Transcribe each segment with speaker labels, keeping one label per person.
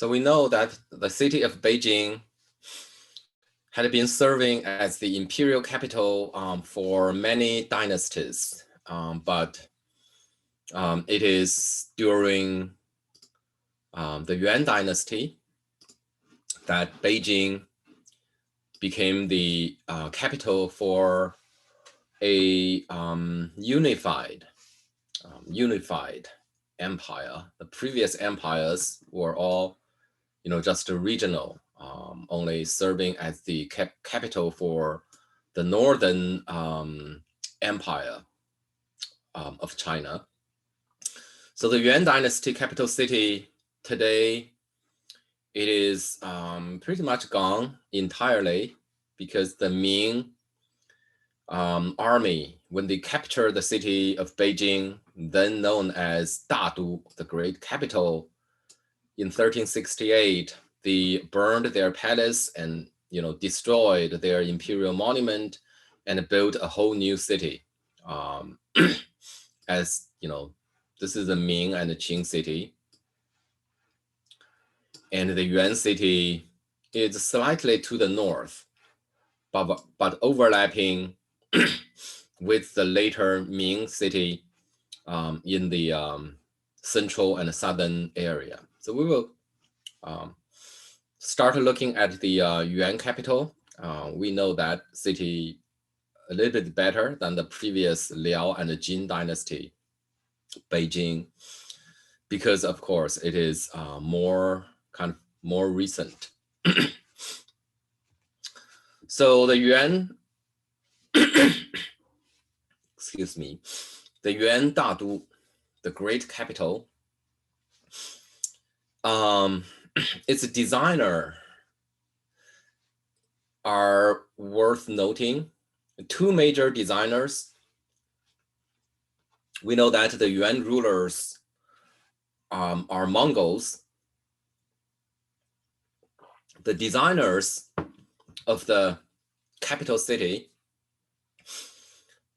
Speaker 1: So we know that the city of Beijing had been serving as the imperial capital for many dynasties, but it is during the Yuan Dynasty that Beijing became the capital for a unified empire. The previous empires were all, just regional, only serving as the capital for the northern empire of China. So the Yuan Dynasty capital city today, it is pretty much gone entirely because the Ming army, when they captured the city of Beijing, then known as Dadu, the great capital, in 1368, they burned their palace and destroyed their imperial monument and built a whole new city. As this is the Ming and the Qing city. And the Yuan city is slightly to the north, but overlapping with the later Ming city in the central and southern area. So we will start looking at the Yuan capital. We know that city a little bit better than the previous Liao and the Jin dynasty, Beijing, because of course it is more recent. So the Yuan, excuse me, the Yuan Dadu, the great capital, its designer are worth noting. Two major designers. We know that the Yuan rulers are Mongols. The designers of the capital city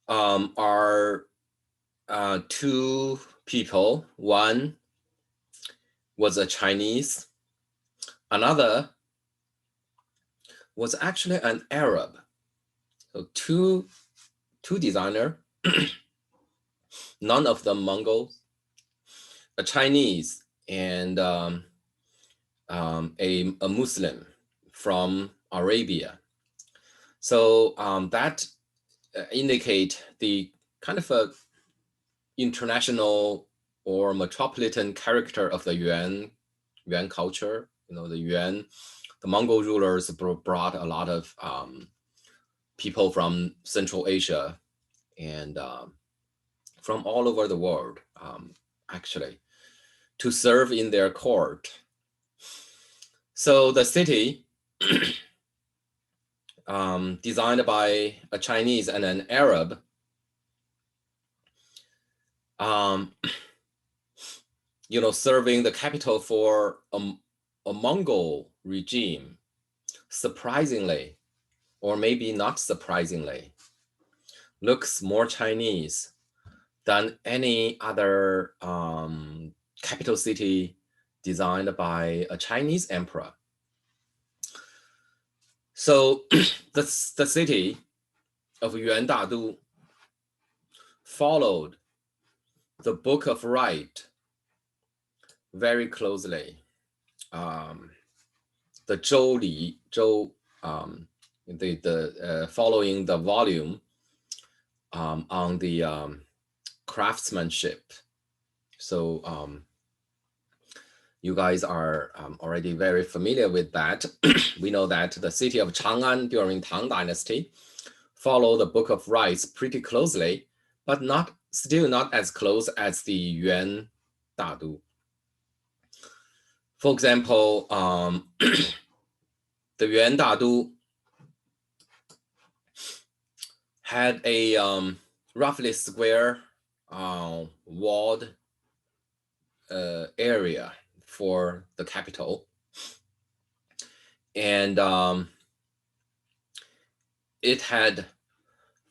Speaker 1: are two people. One was a Chinese, another was actually an Arab. So two designers, none of them Mongols, a Chinese and a Muslim from Arabia. So that indicate the kind of a international or metropolitan character of the Yuan culture. The Mongol rulers brought a lot of people from Central Asia and from all over the world, actually, to serve in their court. So the city, designed by a Chinese and an Arab, serving the capital for a Mongol regime, surprisingly, or maybe not surprisingly, looks more Chinese than any other capital city designed by a Chinese emperor. So the city of Yuan Dadu followed the Book of Right very closely. The Zhou Li, following the volume on the craftsmanship. So you guys are already very familiar with that. We know that the city of Chang'an during Tang Dynasty followed the Book of Rites pretty closely, but still not as close as the Yuan Dadu. For example, the Yuan Dadu had a roughly square walled area for the capital. And it had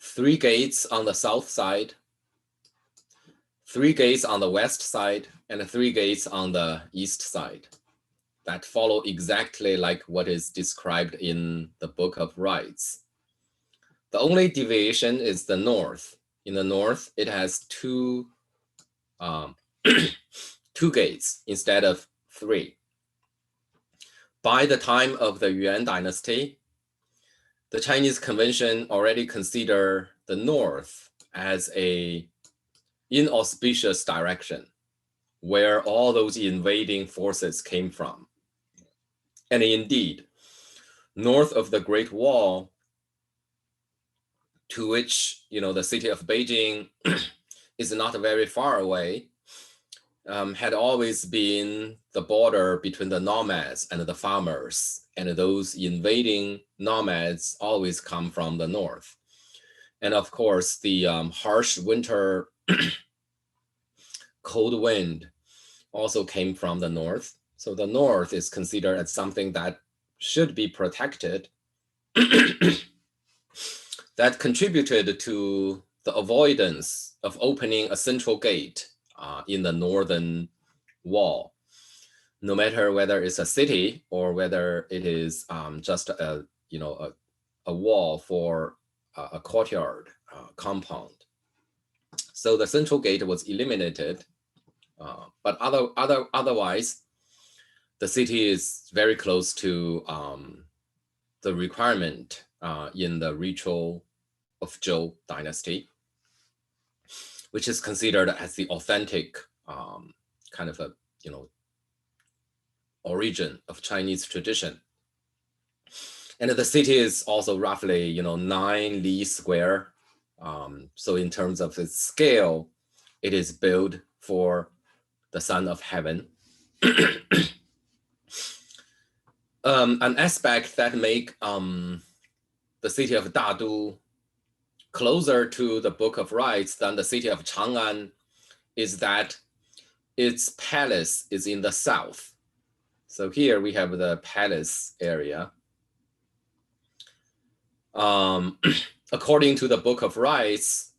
Speaker 1: 3 gates on the south side, 3 gates on the west side, and 3 gates on the east side. that follow exactly like what is described in the Book of Rites. The only deviation is the north. In the north, it has two gates instead of 3. By the time of the Yuan Dynasty, the Chinese convention already considered the north as an inauspicious direction where all those invading forces came from. And indeed, north of the Great Wall, to which the city of Beijing is not very far away, had always been the border between the nomads and the farmers, and those invading nomads always come from the north. And of course, the harsh winter cold wind also came from the north. So the north is considered as something that should be protected, that contributed to the avoidance of opening a central gate in the northern wall, no matter whether it's a city or whether it is just a wall for a courtyard compound. So the central gate was eliminated, but otherwise, the city is very close to the requirement in the ritual of Zhou dynasty, which is considered as the authentic kind of a origin of Chinese tradition. And the city is also roughly 9 li square. So in terms of its scale, it is built for the Son of Heaven. An aspect that make the city of Dadu closer to the Book of Rites than the city of Chang'an is that its palace is in the south. So here we have the palace area. According to the Book of Rites,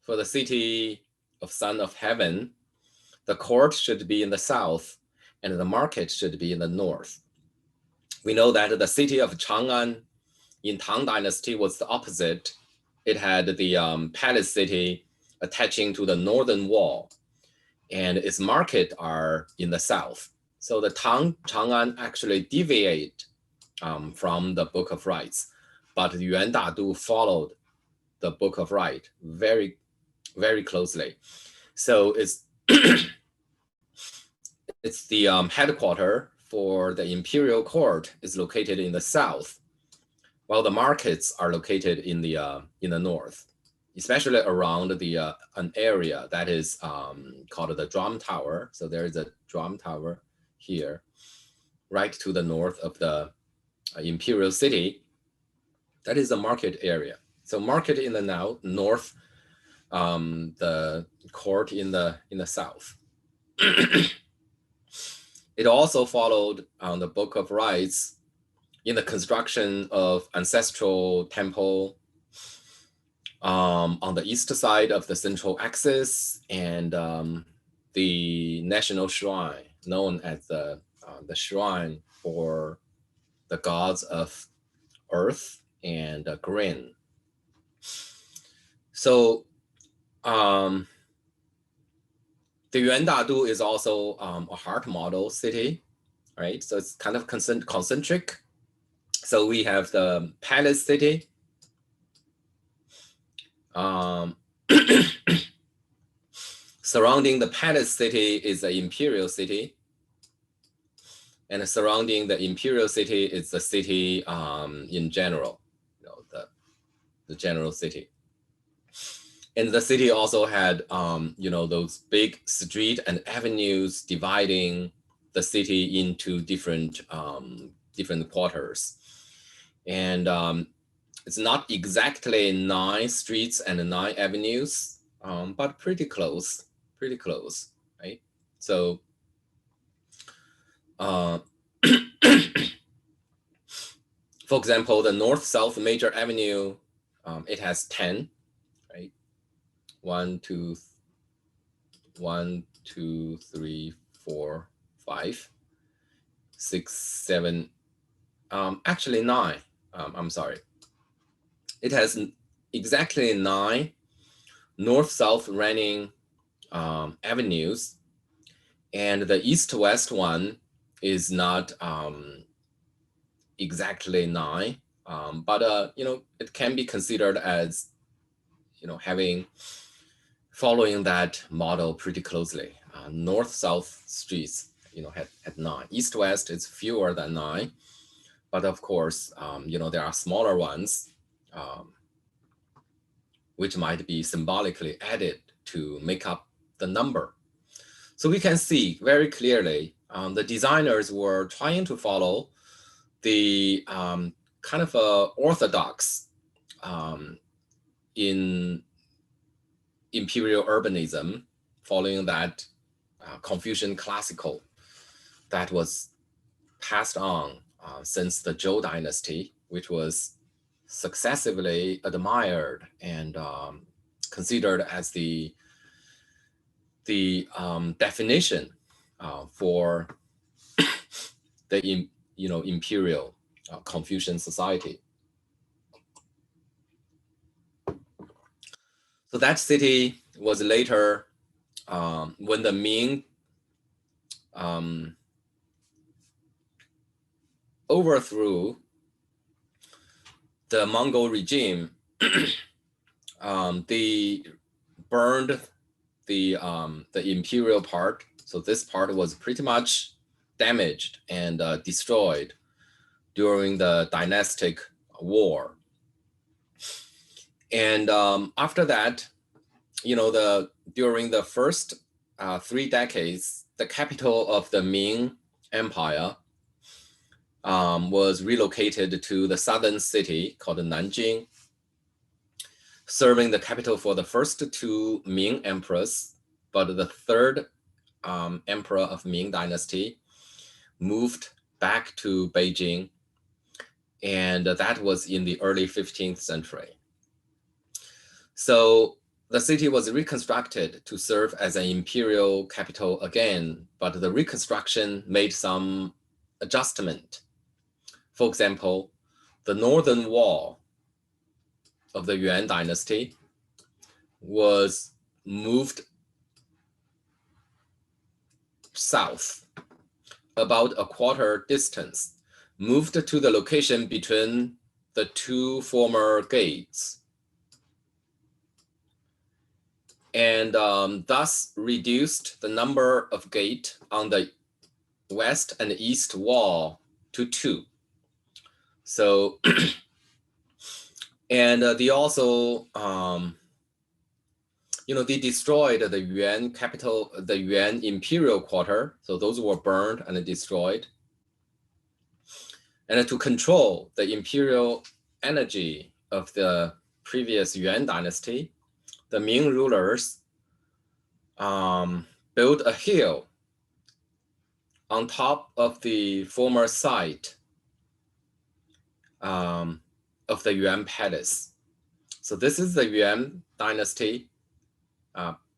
Speaker 1: for the city of Son of Heaven, the court should be in the south and the market should be in the north. We know that the city of Chang'an in Tang Dynasty was the opposite. It had the palace city attaching to the northern wall, and its market are in the south. So the Chang'an actually deviate from the Book of Rites, but Yuan Dadu followed the Book of Rites very, very closely. So it's it's the headquarters for the imperial court is located in the south, while the markets are located in the north, especially around the an area that is called the Drum Tower. So there is a Drum Tower here, right to the north of the imperial city. That is the market area. So market in the north, the court in the south. It also followed the Book of Rites in the construction of ancestral temple on the east side of the central axis, and the national shrine known as the shrine for the gods of earth and grain. So the Yuan Dadu is also a heart model city, right? So it's kind of concentric. So we have the palace city. Surrounding the palace city is the imperial city. And surrounding the imperial city is the city in general, the general city. And the city also had, those big street and avenues dividing the city into different quarters. And it's not exactly 9 streets and 9 avenues, but pretty close, right? So, for example, the north-south major avenue, it has 10, right? 1, 2, 3, 4, 5. 6, 7, actually 9. I'm sorry. It has exactly 9 north-south running avenues, and the east-west one is not exactly 9, but you know, it can be considered as, you know, following that model pretty closely. North-south streets, you know, had 9. East-west is fewer than 9, but of course, you know, there are smaller ones which might be symbolically added to make up the number. So we can see very clearly the designers were trying to follow the kind of orthodox in imperial urbanism, following that Confucian classical that was passed on since the Zhou dynasty, which was successively admired and considered as the definition for the imperial Confucian society. So that city was later, when the Ming overthrew the Mongol regime, they burned the imperial part. So this part was pretty much damaged and destroyed during the dynastic war. And after that, you know, during the first 3 decades, the capital of the Ming Empire was relocated to the southern city called Nanjing, serving the capital for the first 2 Ming emperors, but the third emperor of Ming Dynasty moved back to Beijing, and that was in the early 15th century. So the city was reconstructed to serve as an imperial capital again, but the reconstruction made some adjustment. For example, the northern wall of the Yuan Dynasty was moved south about a quarter distance, moved to the location between the 2 former gates, and thus reduced the number of gates on the west and east wall to 2. So, and they also, you know, they destroyed the Yuan capital, the Yuan imperial quarter. So those were burned and destroyed. And to control the imperial energy of the previous Yuan dynasty, the Ming rulers built a hill on top of the former site of the Yuan Palace. So this is the Yuan Dynasty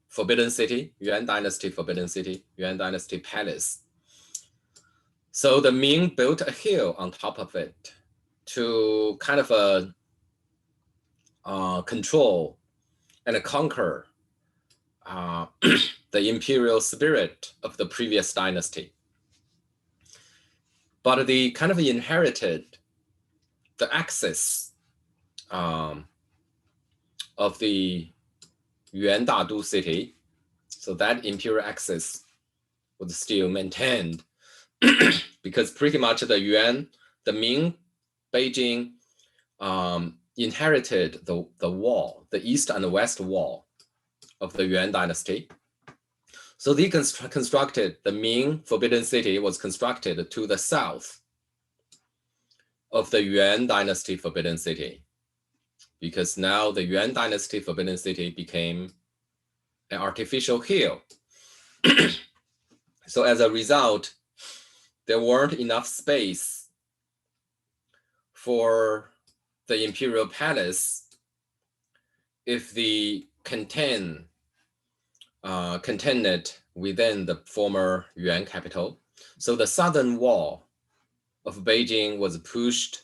Speaker 1: Forbidden City, Yuan Dynasty Forbidden City, Yuan Dynasty Palace. So the Ming built a hill on top of it to kind of control and conquer the imperial spirit of the previous dynasty. But they kind of inherited the axis of the Yuan Dadu city. So that imperial axis was still maintained because pretty much the Ming, Beijing inherited the wall, the east and the west wall of the Yuan dynasty. So they constructed the Ming Forbidden City was constructed to the south of the Yuan Dynasty Forbidden City, because now the Yuan Dynasty Forbidden City became an artificial hill. So as a result, there weren't enough space for the imperial palace if they contain it within the former Yuan capital. So the southern wall of Beijing was pushed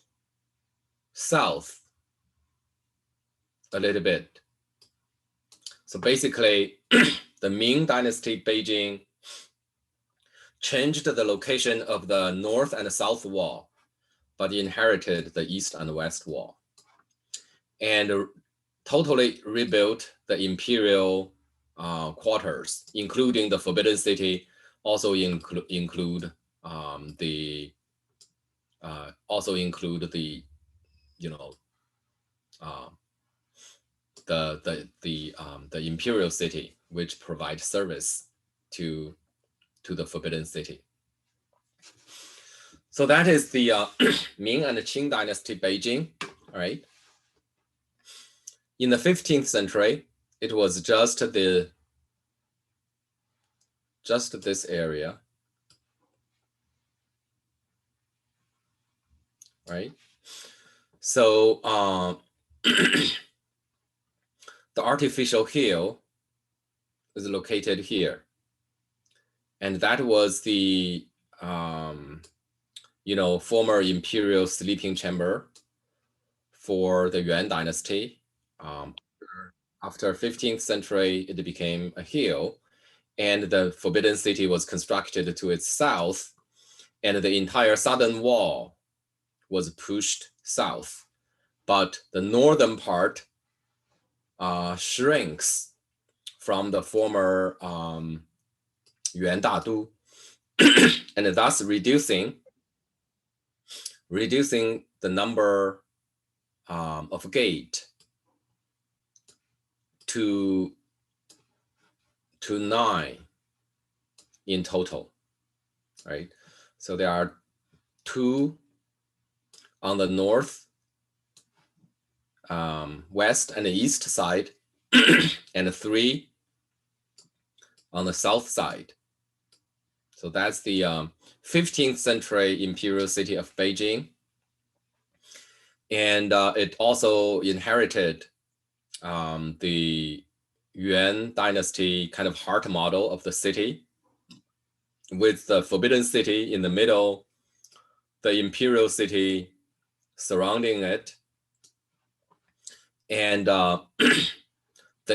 Speaker 1: south a little bit. So basically, the Ming Dynasty Beijing changed the location of the north and south wall, but inherited the east and west wall, and totally rebuilt the imperial quarters, including the Forbidden City, also include the you know the imperial city, which provides service to the Forbidden City. So that is the Ming and Qing Dynasty Beijing. All right. In the 15th century, it was just this area, right? So the artificial hill is located here, and that was the former imperial sleeping chamber for the Yuan Dynasty. After 15th century, it became a hill, and the Forbidden City was constructed to its south, and the entire southern wall was pushed south, but the northern part shrinks from the former Yuan Dadu, and thus reducing the number of gate to 9 in total, right? So there are 2 on the north, west and east side, and 3 on the south side. So that's the 15th century imperial city of Beijing. And it also inherited the Yuan Dynasty kind of heart model of the city, with the Forbidden City in the middle, the imperial city surrounding it, and the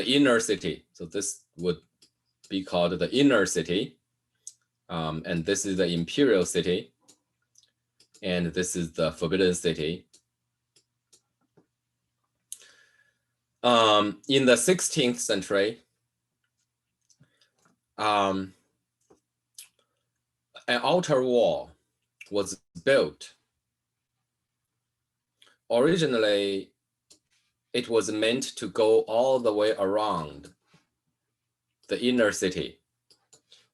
Speaker 1: inner city. So this would be called the inner city, and this is the imperial city, and this is the Forbidden City. In the 16th century, an outer wall was built. Originally, it was meant to go all the way around the inner city,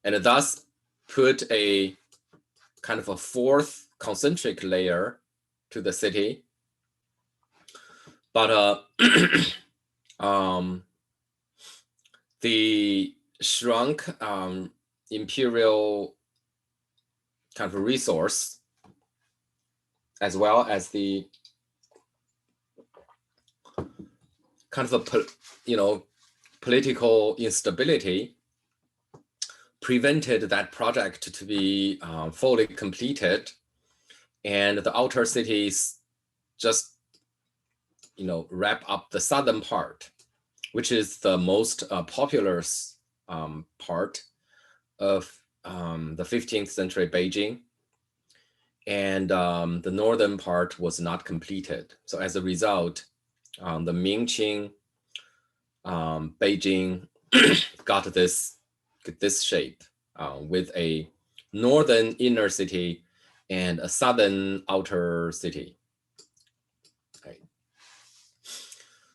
Speaker 1: and thus put a kind of a 4th concentric layer to the city. But the shrunk imperial kind of resource, as well as the kind of a political instability, prevented that project to be fully completed, and the outer cities just wrap up the southern part, which is the most populous part of the 15th century Beijing, and the northern part was not completed. So as a result, the Ming-Qing Beijing got this shape with a northern inner city and a southern outer city. Right.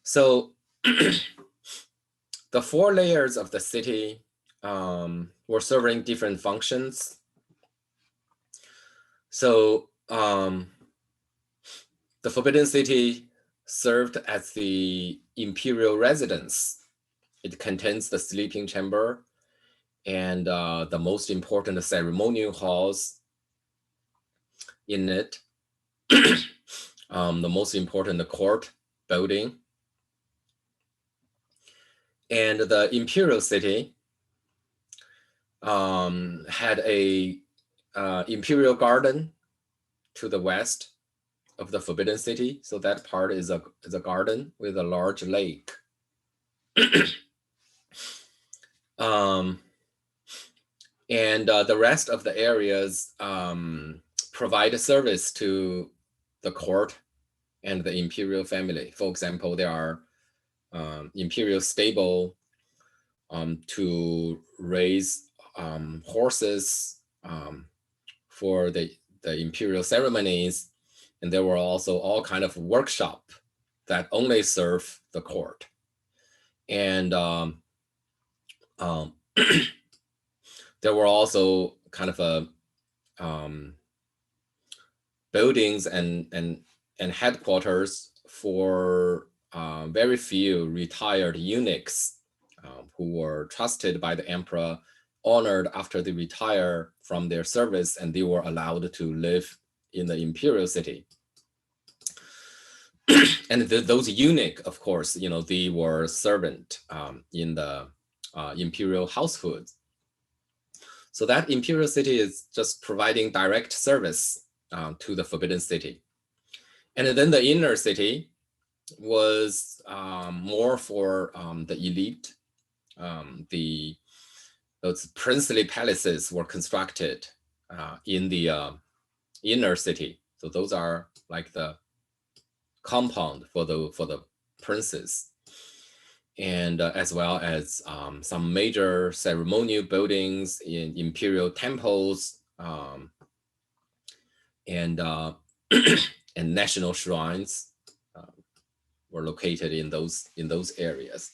Speaker 1: So the 4 layers of the city were serving different functions. So the Forbidden City served as the imperial residence. It contains the sleeping chamber and the most important ceremonial halls in it, the most important court building. And the imperial city had a imperial garden to the west of the Forbidden City. So that part is a garden with a large lake. And the rest of the areas provide a service to the court and the imperial family. For example, there are imperial stable to raise horses for the imperial ceremonies. And there were also all kind of workshop that only serve the court. And there were also kind of buildings and headquarters for very few retired eunuchs who were trusted by the emperor, honored after they retire from their service, and they were allowed to live in the imperial city. And those eunuch, of course, they were servant in the imperial household. So that imperial city is just providing direct service to the Forbidden City. And then the inner city was more for the elite. Those princely palaces were constructed in the inner city. So those are like the compound for the princes. And as well as some major ceremonial buildings in imperial temples and national shrines were located in those areas.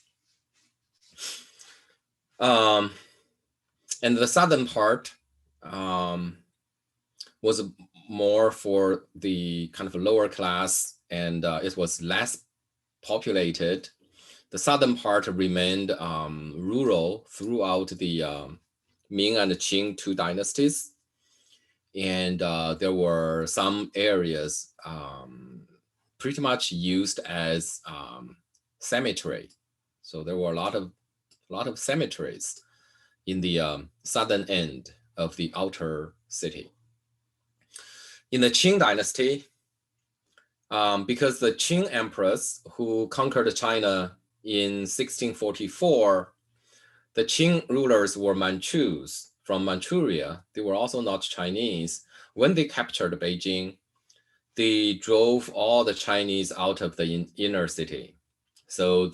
Speaker 1: And the southern part was more for the kind of lower class, and it was less populated. The southern part remained rural throughout the Ming and Qing two dynasties. And there were some areas pretty much used as cemetery. So there were a lot of cemeteries in the southern end of the outer city. In the Qing dynasty, because the Qing emperors who conquered China in 1644, the Qing rulers were Manchus from Manchuria. They were also not Chinese. When they captured Beijing, they drove all the Chinese out of the inner city. So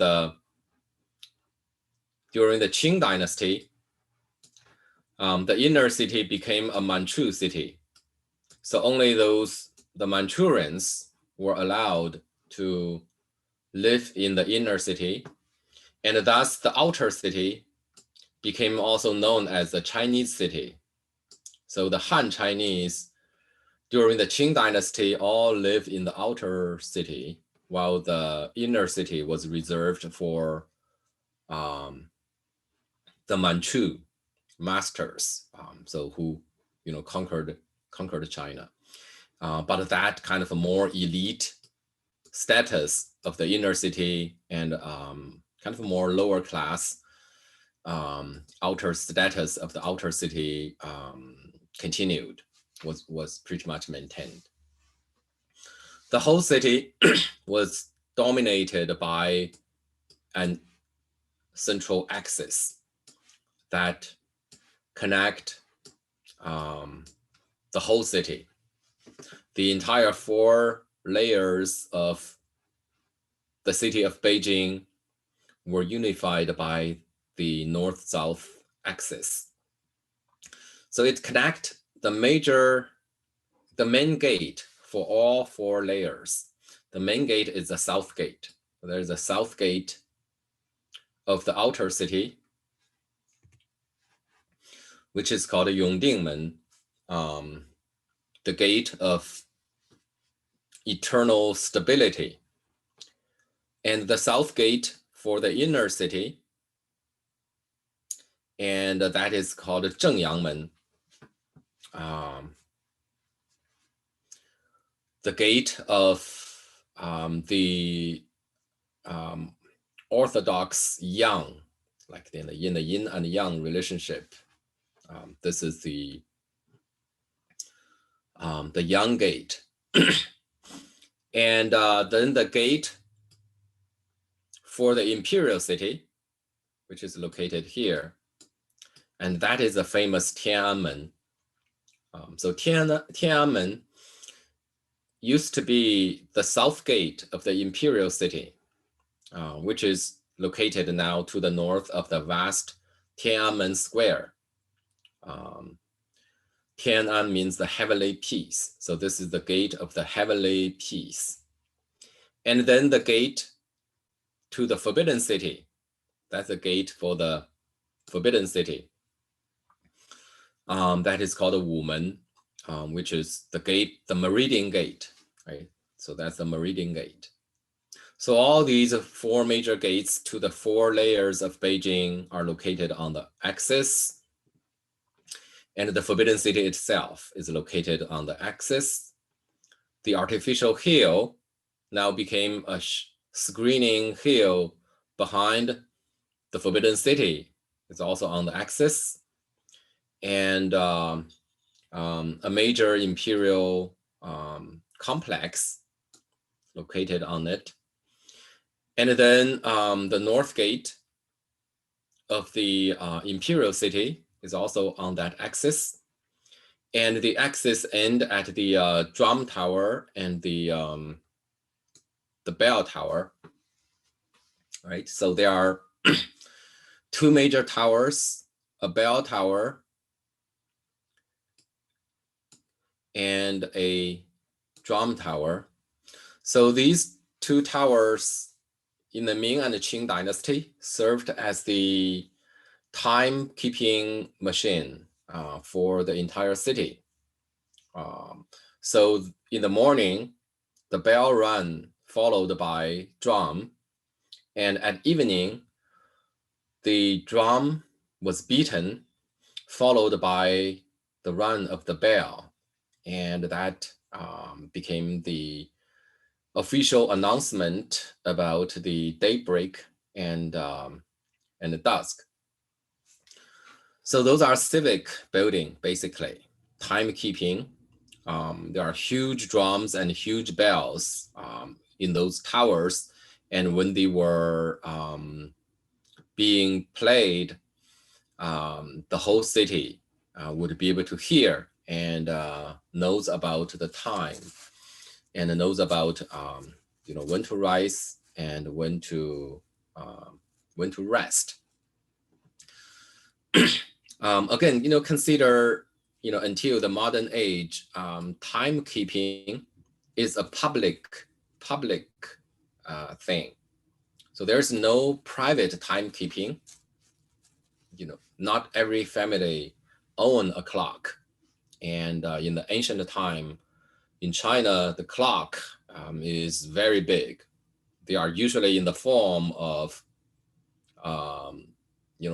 Speaker 1: during the Qing dynasty, the inner city became a Manchu city. So only the Manchurians were allowed to live in the inner city, and thus the outer city became also known as the Chinese city. So the Han Chinese during the Qing dynasty all lived in the outer city, while the inner city was reserved for the Manchu masters, so who conquered China. But that kind of a more elite status of the inner city and kind of a more lower class outer status of the outer city continued, was pretty much maintained. The whole city was dominated by an central axis that connect the whole city. The entire 4 layers of the city of Beijing were unified by the north-south axis. So it connects the main gate for all 4 layers. The main gate is the south gate. There's a south gate of the outer city, which is called Yongdingmen, the gate of eternal stability. And the south gate for the inner city, and that is called Zhengyangmen, the gate of the orthodox yang, like in the yin and yang relationship. This is the the Yang Gate. And then the gate for the imperial city, which is located here. And that is the famous Tiananmen. So Tiananmen used to be the south gate of the imperial city, which is located now to the north of the vast Tiananmen Square. Tian'an means the heavenly peace. So this is the gate of the heavenly peace. And then the gate to the Forbidden City. That's the gate for the Forbidden City. That is called a Wumen, which is the gate, the Meridian Gate, right? So that's the Meridian Gate. So all these 4 major gates to the 4 layers of Beijing are located on the axis. And the Forbidden City itself is located on the axis. The artificial hill now became a screening hill behind the Forbidden City. It's also on the axis. And a major imperial complex located on it. And then the north gate of the imperial city is also on that axis. And the axis end at the drum tower and the bell tower, right? So there are 2 major towers, a bell tower and a drum tower. So these 2 towers in the Ming and Qing dynasty served as the timekeeping machine for the entire city. So in the morning, the bell run followed by drum, and at evening, the drum was beaten, followed by the run of the bell, and that became the official announcement about the daybreak and the dusk. So those are civic building, basically, timekeeping. There are huge drums and huge bells in those towers. And when they were being played, the whole city would be able to hear and knows about the time and knows about when to rise and when to rest. Again, consider, until the modern age, timekeeping is a public thing. So there's no private timekeeping. Not every family own a clock. And in the ancient time, in China, the clock is very big. They are usually in the form of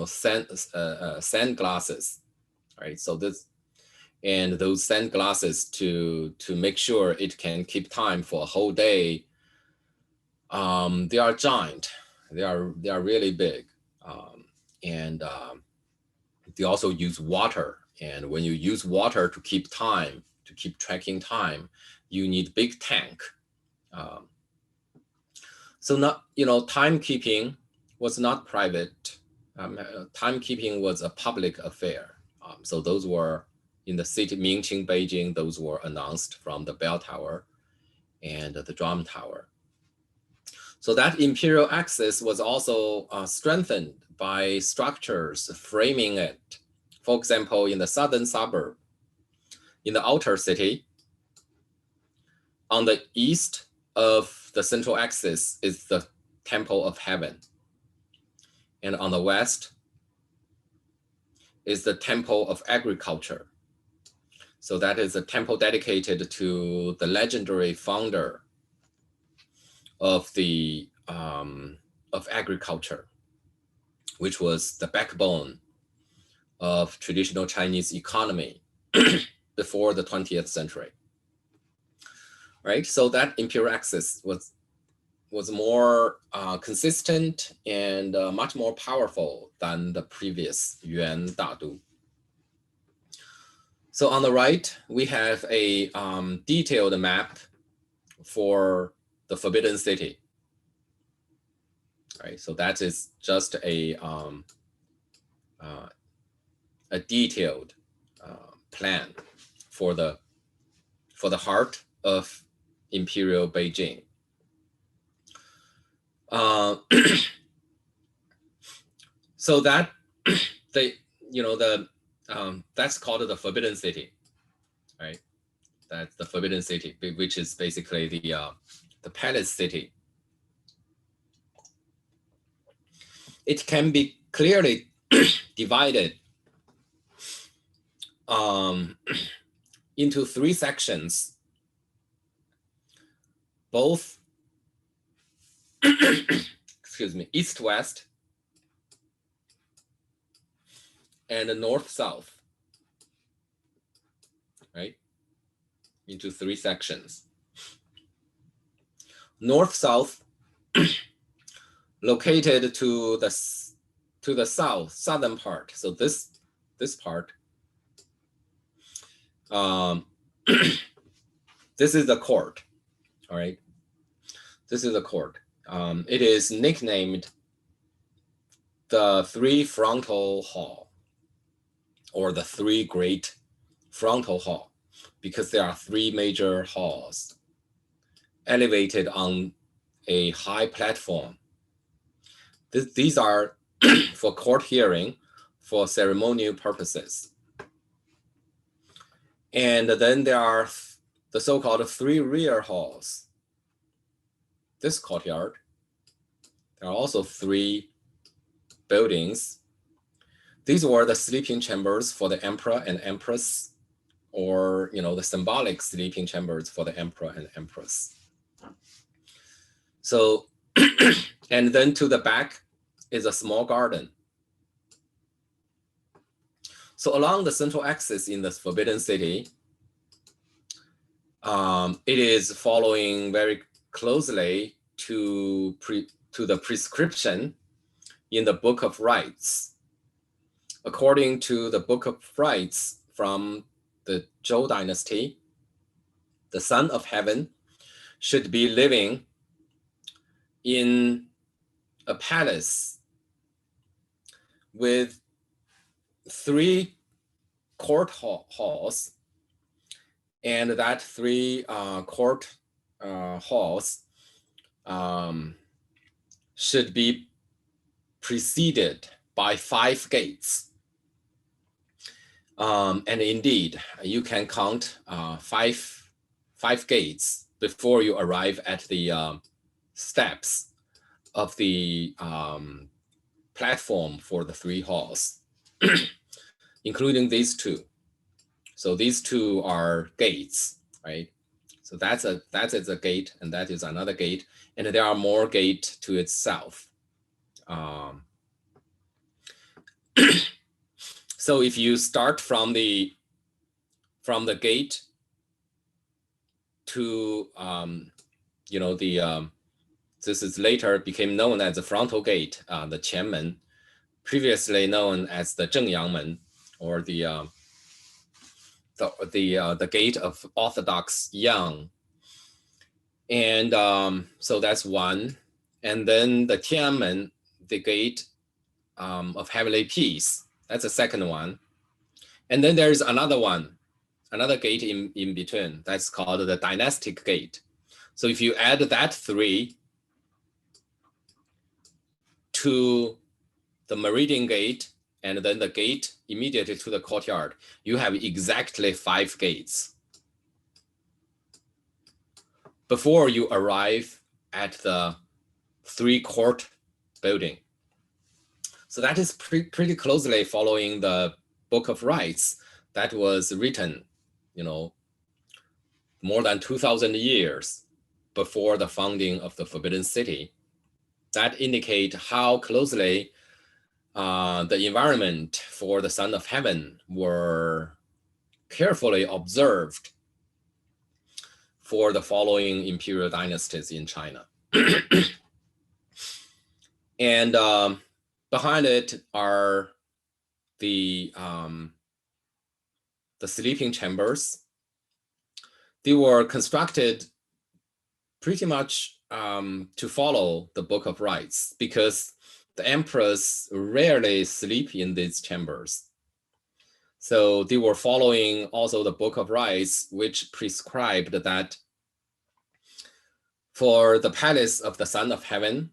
Speaker 1: sand glasses, right? So those sand glasses to make sure it can keep time for a whole day. They are giant. They are really big, and they also use water. And when you use water to keep time, to keep tracking time, you need big tank. So timekeeping was not private. Timekeeping was a public affair. So those were in the city, Ming-Qing Beijing, those were announced from the bell tower and the drum tower. So that imperial axis was also strengthened by structures framing it. For example, in the southern suburb, in the outer city, on the east of the central axis is the Temple of Heaven. And on the west is the Temple of Agriculture. So that is a temple dedicated to the legendary founder of the of agriculture, which was the backbone of traditional Chinese economy before the 20th century. Right, so that imperial axis was more consistent and much more powerful than the previous Yuan Dadu. So on the right, we have a detailed map for the Forbidden City. Right, so that is just a detailed plan for the heart of Imperial Beijing. So that that's called the Forbidden City, right? That's the Forbidden City, which is basically the palace city. It can be clearly divided into 3 sections, both excuse me, east-west and north-south, right? Into 3 sections. North-south, located to the southern part. So this part, this is the court. All right, this is the court. It is nicknamed the 3 Frontal Hall, or the 3 Great Frontal Hall, because there are 3 major halls elevated on a high platform. These are for court hearing, for ceremonial purposes. And then there are the so-called 3 rear halls. This courtyard, there are also 3 buildings. These were the sleeping chambers for the emperor and empress, or the symbolic sleeping chambers for the emperor and empress. So, and then to the back is a small garden. So along the central axis in the Forbidden City, it is following very closely to the prescription in the Book of Rites. According to the Book of Rites from the Zhou Dynasty, the Son of Heaven should be living in a palace with 3 court halls, and that 3 court halls should be preceded by 5 gates. And indeed, you can count 5 gates before you arrive at the steps of the platform for the 3 halls, including these 2. So these 2 are gates, right? So that's a gate, and that is another gate, and there are more gates to its south. So if you start from the gate to this is later became known as the Frontal Gate, the Qianmen, previously known as the Zhengyangmen, or the Gate of Orthodox Yang. And so that's 1. And then the Tiananmen, the Gate of Heavenly Peace, that's the 2nd one. And then there's another gate in between, that's called the Dynastic Gate. So if you add that 3 to the Meridian Gate, and then the gate immediately to the courtyard, you have exactly 5 gates before you arrive at the 3 court building. So that is pretty closely following the Book of Rites that was written, more than 2,000 years before the founding of the Forbidden City. That indicate how closely the environment for the Son of Heaven were carefully observed for the following imperial dynasties in China. And behind it are the the sleeping chambers, they were constructed pretty much to follow the Book of Rites, because the emperors rarely sleep in these chambers. So they were following also the Book of Rites, which prescribed that for the palace of the Son of Heaven,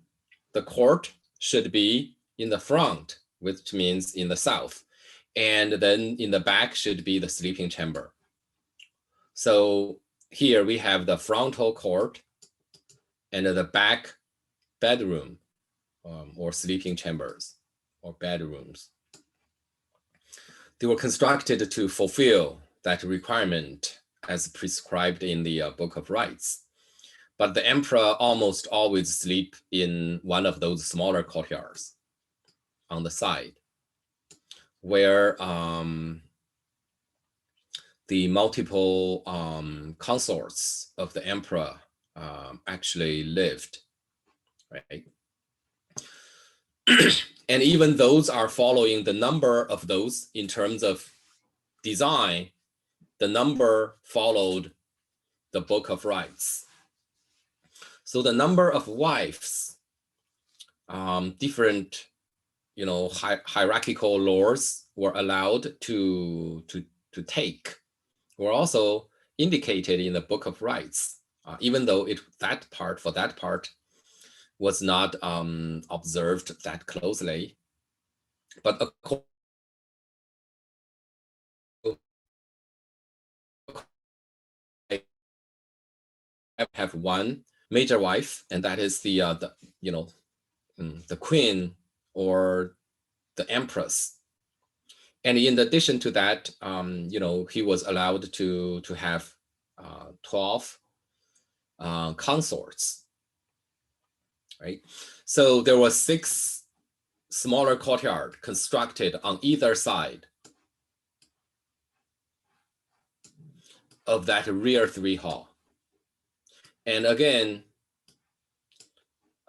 Speaker 1: the court should be in the front, which means in the south. And then in the back should be the sleeping chamber. So here we have the frontal court and the back bedroom, or sleeping chambers or bedrooms. They were constructed to fulfill that requirement as prescribed in the Book of Rites. But the emperor almost always sleep in one of those smaller courtyards on the side, where the multiple consorts of the emperor actually lived, right? And even those are following the number of those in terms of design, the number followed the Book of Rites. So the number of wives, different, hierarchical lords were allowed to take, were also indicated in the Book of Rites, even though that part was not observed that closely. But I have one major wife, and that is the queen or the empress. And in addition to that, he was allowed to have 12 consorts, right? So there were 6 smaller courtyards constructed on either side of that rear 3 hall. And again,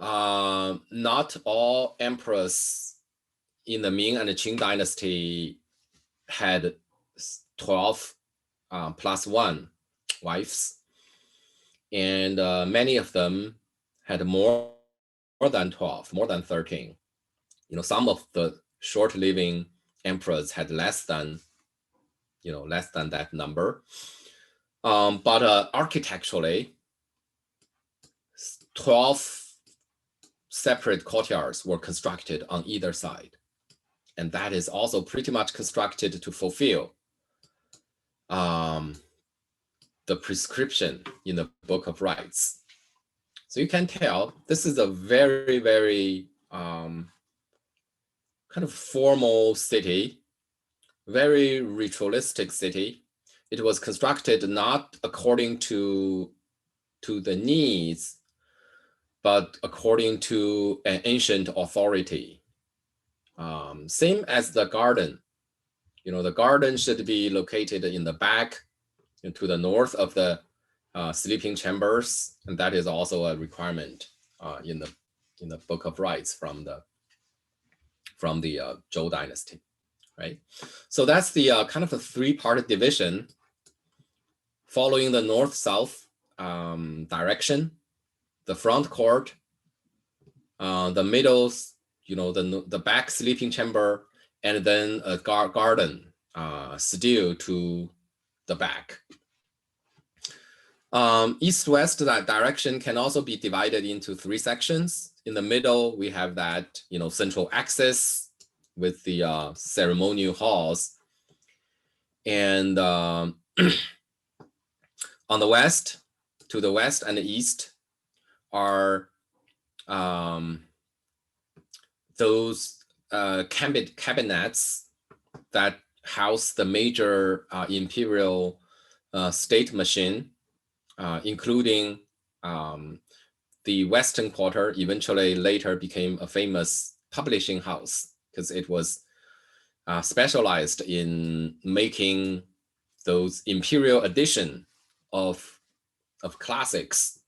Speaker 1: not all emperors in the Ming and the Qing dynasty had 12 plus 1 wives, and many of them had more than 12, more than 13. Some of the short-living emperors had less than that number. But architecturally, 12 separate courtyards were constructed on either side. And that is also pretty much constructed to fulfill the prescription in the Book of Rites. So you can tell this is a very, very kind of formal city, very ritualistic city. It was constructed not according to the needs, but according to an ancient authority. Same as the garden. The garden should be located in the back and to the north of the sleeping chambers, and that is also a requirement in the Book of Rites from the Zhou dynasty, right? So that's the kind of a 3-part division following the north-south direction. The front court, the middle, the back sleeping chamber, and then a garden still to the back. East-west direction can also be divided into 3 sections. In the middle, we have that central axis with the ceremonial halls, and on the west, to the west and the east, are those cabinets that house the major imperial state machine, including the Western Quarter. Eventually later became a famous publishing house because it was specialized in making those imperial edition of classics.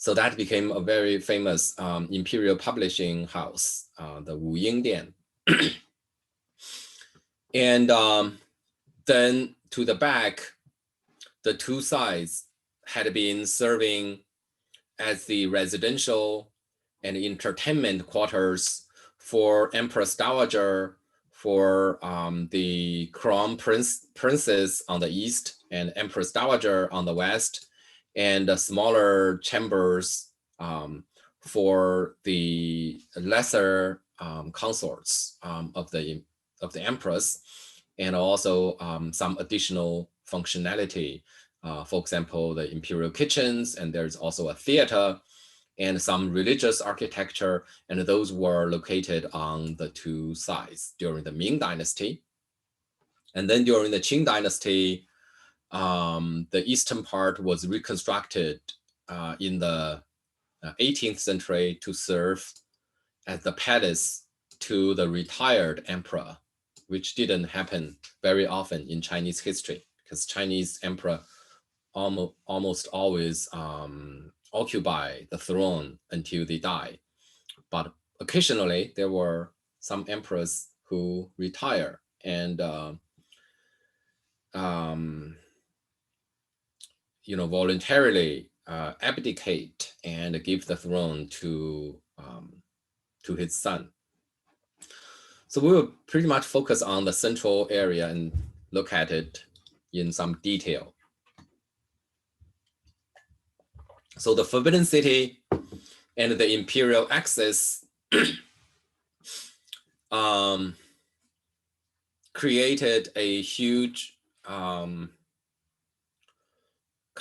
Speaker 1: So that became a very famous imperial publishing house, the Wu Ying Dian. And then to the back, the two sides had been serving as the residential and entertainment quarters for Empress Dowager, for the Crown Princes on the east and Empress Dowager on the west, and smaller chambers for the lesser consorts of the Empress, and also some additional functionality. For example, the imperial kitchens, and there's also a theater and some religious architecture, and those were located on the two sides during the Ming Dynasty. And then during the Qing Dynasty, the eastern part was reconstructed in the 18th century to serve as the palace to the retired emperor, which didn't happen very often in Chinese history, because Chinese emperor almost always occupy the throne until they die. But occasionally there were some emperors who retire and voluntarily abdicate and give the throne to his son. So we will pretty much focus on the central area and look at it in some detail. So the Forbidden City and the imperial axis created a huge kind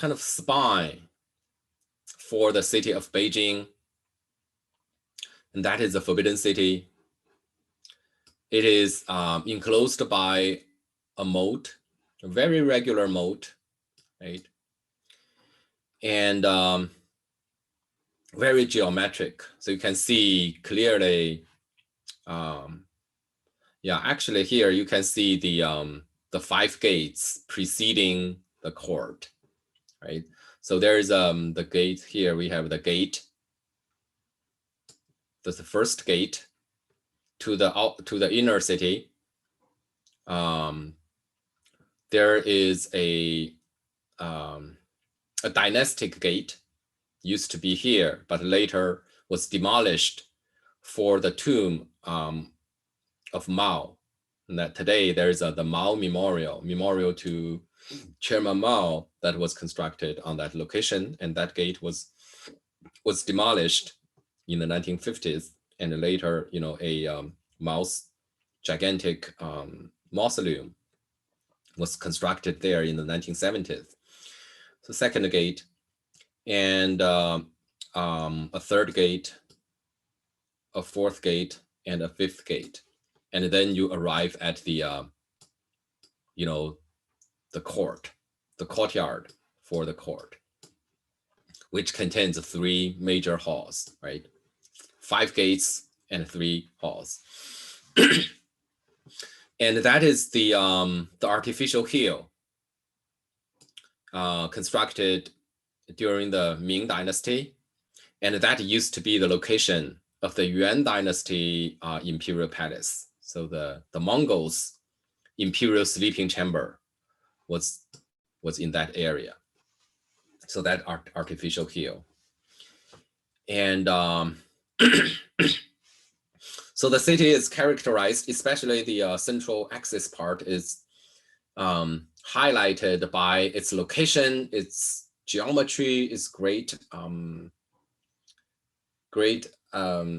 Speaker 1: of spine for the city of Beijing, and that is the Forbidden City. It is enclosed by a moat, a very regular moat, right? And very geometric. So you can see clearly, actually here you can see the 5 gates preceding the court, right? So there is the gate here. We have the gate. That's the first gate to the inner city. There is a Dynastic Gate, used to be here, but later was demolished for the tomb of Mao. And that today there is the Mao Memorial to Chairman Mao that was constructed on that location, and that gate was demolished in the 1950s, and later, a Mao's gigantic mausoleum was constructed there in the 1970s. So second gate, and a third gate, a fourth gate, and a fifth gate. And then you arrive at the, the courtyard for the court, which contains 3 major halls, right? 5 gates and 3 halls. And that is the artificial hill constructed during the Ming Dynasty. And that used to be the location of the Yuan Dynasty imperial palace. So the Mongols' imperial sleeping chamber was in that area. So that artificial hill. And so the city is characterized, especially the central axis part is highlighted by its location, its geometry, its great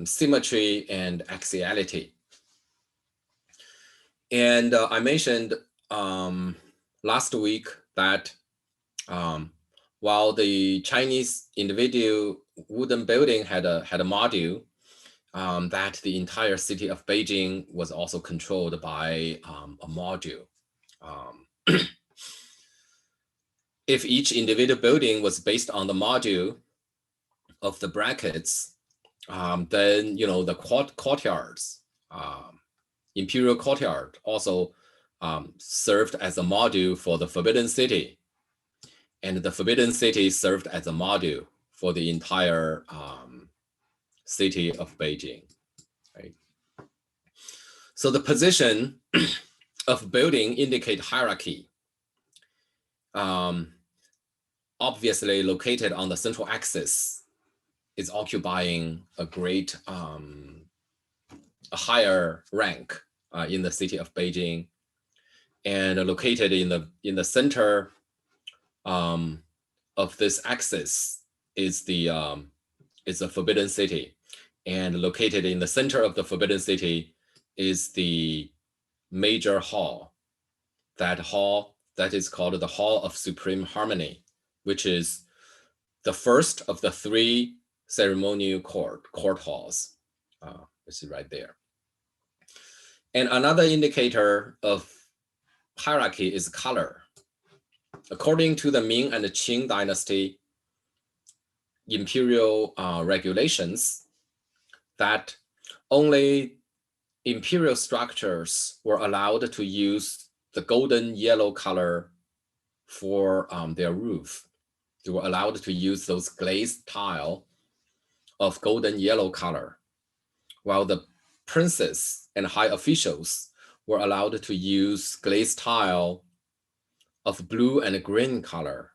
Speaker 1: symmetry and axiality. And I mentioned last week that while the Chinese individual wooden building had a module, that the entire city of Beijing was also controlled by a module. If each individual building was based on the module of the brackets, then the courtyards, imperial courtyard, also served as a module for the Forbidden City, and the Forbidden City served as a module for the entire city of Beijing, right? So the position of building indicate hierarchy. Obviously located on the central axis is occupying a great, a higher rank in the city of Beijing, and located in the center of this axis is the Forbidden City, and located in the center of the Forbidden City is the major hall. That hall that is called the Hall of Supreme Harmony, which is the first of the 3 ceremonial court halls, which is right there. And another indicator of hierarchy is color. According to the Ming and Qing Dynasty imperial regulations, that only imperial structures were allowed to use the golden yellow color for their roof. They were allowed to use those glazed tile of golden yellow color, while the princes and high officials were allowed to use glazed tile of blue and green color.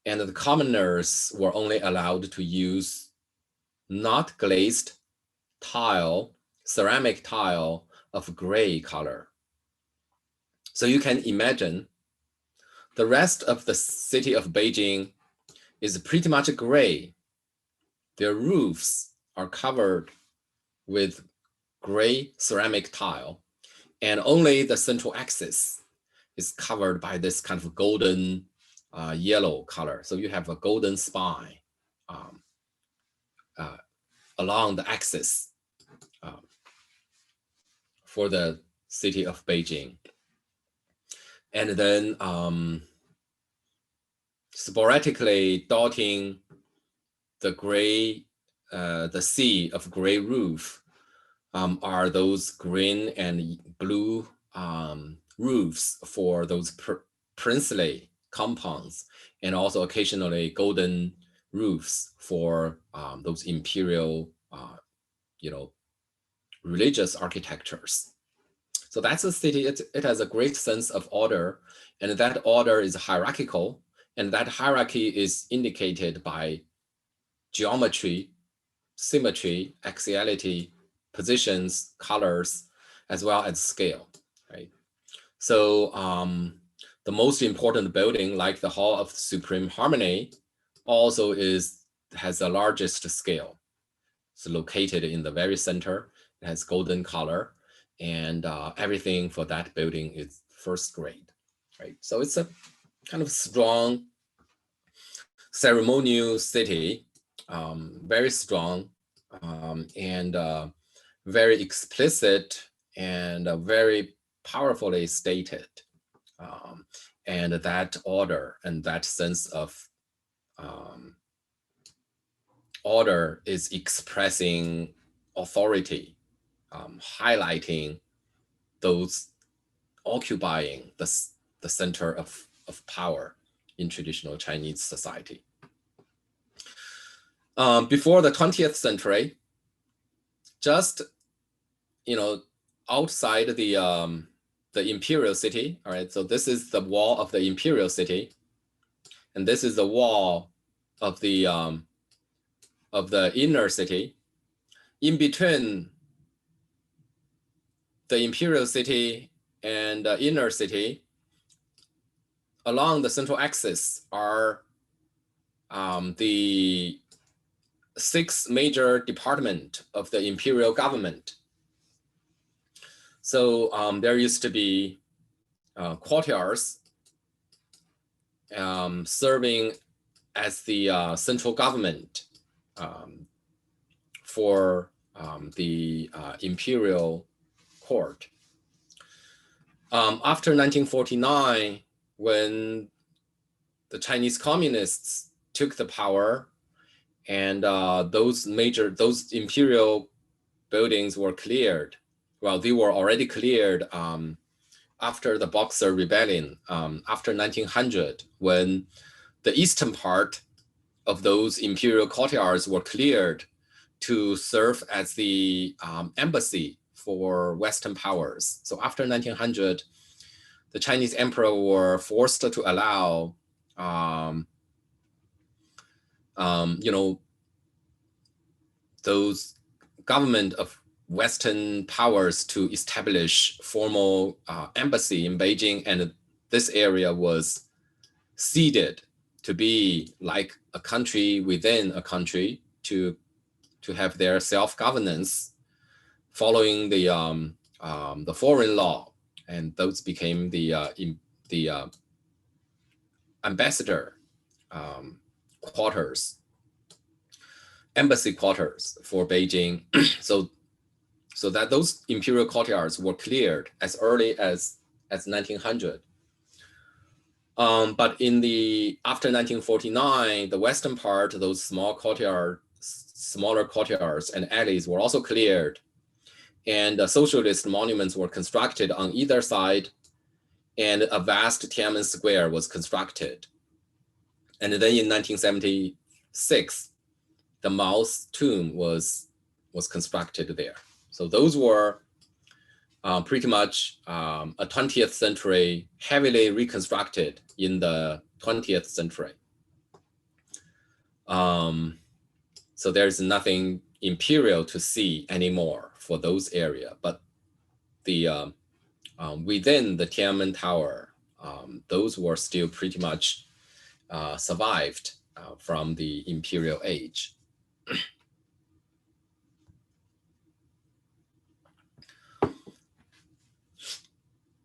Speaker 1: And the commoners were only allowed to use not glazed tile, ceramic tile of gray color. So you can imagine the rest of the city of Beijing is pretty much gray. Their roofs are covered with gray ceramic tile, and only the central axis is covered by this kind of golden yellow color. So you have a golden spine along the axis for the city of Beijing. And then sporadically dotting the gray, the sea of gray roof are those green and blue roofs for those princely compounds, and also occasionally golden roofs for those imperial, religious architectures. So that's a city. It has a great sense of order, and that order is hierarchical, and that hierarchy is indicated by geometry, symmetry, axiality, positions, colors, as well as scale, right? So the most important building, like the Hall of Supreme Harmony, also has the largest scale. It's located in the very center. It has golden color, and everything for that building is first grade, right? So it's a kind of strong ceremonial city, very strong, and very explicit, and very powerfully stated. And that order and that sense of order is expressing authority, highlighting those occupying the center of power in traditional Chinese society. Before the 20th century, just outside the imperial city, all right. So this is the wall of the imperial city, and this is the wall of the inner city. In between the imperial city and the inner city, along the central axis are the 6 major departments of the imperial government. So there used to be courtiers serving as the central government for the imperial court. After 1949, when the Chinese communists took the power, and those imperial buildings were cleared. Well, they were already cleared after the Boxer Rebellion, after 1900, when the eastern part of those imperial courtyards were cleared to serve as the embassy for Western powers. So after 1900, the Chinese emperor were forced to allow, those government of Western powers to establish formal embassy in Beijing, and this area was ceded to be like a country within a country to have their self-governance following the foreign law, and those became the ambassador quarters, embassy quarters for Beijing. so that those imperial courtyards were cleared as early as 1900. But after 1949, the western part, those smaller courtyards and alleys were also cleared, and socialist monuments were constructed on either side, and a vast Tiananmen Square was constructed. And then in 1976, the Mao's tomb was constructed there. So those were pretty much a 20th century, heavily reconstructed in the 20th century. So there's nothing imperial to see anymore for those areas, but the within the Tiananmen Tower, those were still pretty much survived from the imperial age.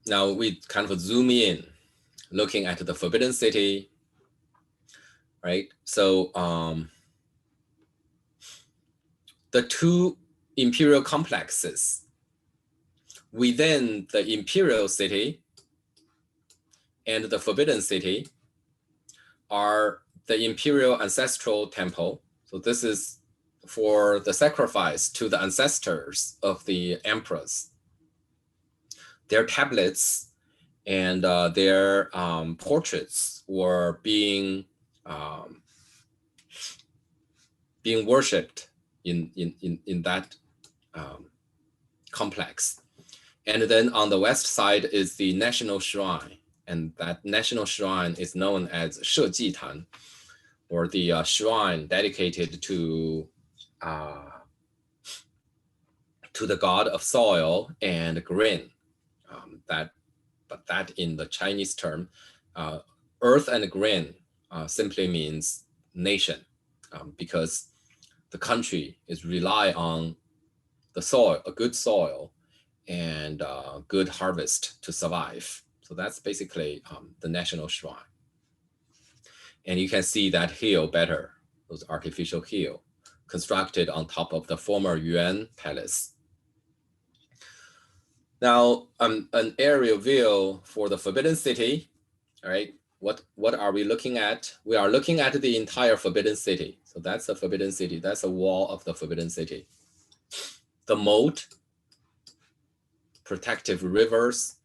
Speaker 1: Now we kind of zoom in, looking at the Forbidden City, right? So the two imperial complexes within the imperial city and the Forbidden City are the imperial ancestral temple. So this is for the sacrifice to the ancestors of the emperors. Their tablets and their portraits were being worshipped in that complex. And then on the west side is the national shrine, and that national shrine is known as Shejitan, or the shrine dedicated to the god of soil and grain. But that in the Chinese term, earth and grain simply means nation, because the country is rely on the soil, a good soil, and good harvest to survive. So that's basically the national shrine. And you can see that hill better, those artificial hill constructed on top of the former Yuan Palace. Now, an aerial view for the Forbidden City, all right? What are we looking at? We are looking at the entire Forbidden City. So that's the Forbidden City. That's a wall of the Forbidden City. The moat, protective rivers,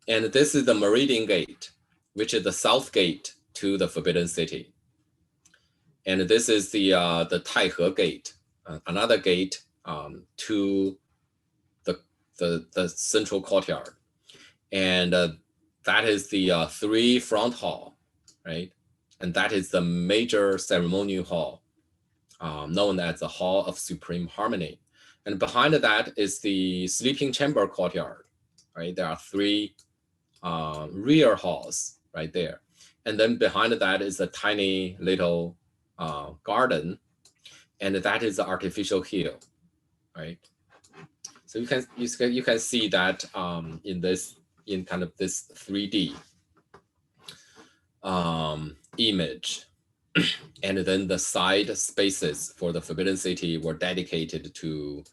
Speaker 1: and this is the Meridian Gate, which is the south gate to the Forbidden City. And this is the Taihe Gate, another gate to the central courtyard. And that is the 3 front hall, right? And that is the major ceremonial hall, known as the Hall of Supreme Harmony. And behind that is the sleeping chamber courtyard, right? There are 3 rear halls right there. And then behind that is a tiny little garden, and that is the artificial hill, right? So you can see that in kind of this 3D image. And then the side spaces for the Forbidden City were dedicated to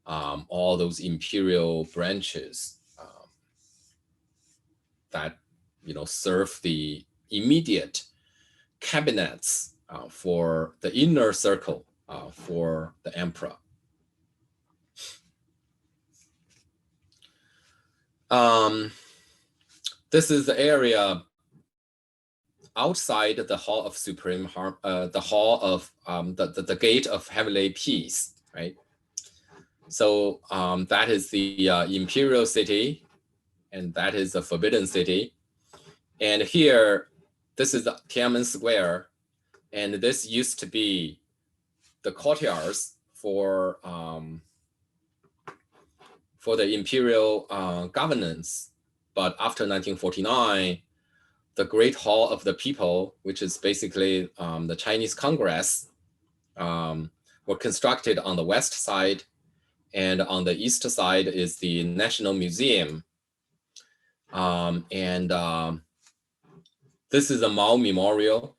Speaker 1: all those imperial branches that serve the immediate cabinets for the inner circle for the emperor. This is the area outside the Hall of Supreme the Hall of the Gate of Heavenly Peace, right? So that is the imperial city, and that is the forbidden city. And here, this is the Tiananmen Square, and this used to be the courtyards for the imperial governance. But after 1949, the Great Hall of the People, which is basically the Chinese Congress, were constructed on the west side, and on the east side is the National Museum. This is the Mao Memorial.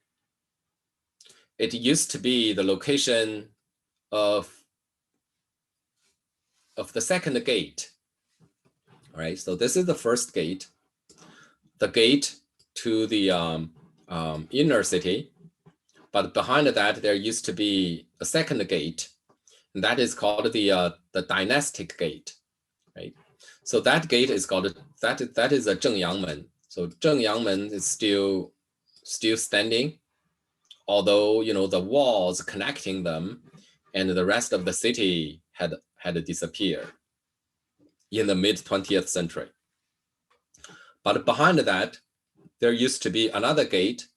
Speaker 1: It used to be the location of the second gate. All right, so this is the first gate, the gate to the inner city. But behind that, there used to be a second gate, and that is called the Dynastic Gate, right? So that gate is called, that is a Zhengyangmen. So Zhengyangmen is still standing, although, you know, the walls connecting them and the rest of the city had disappeared in the mid 20th century. But behind that, there used to be another gate,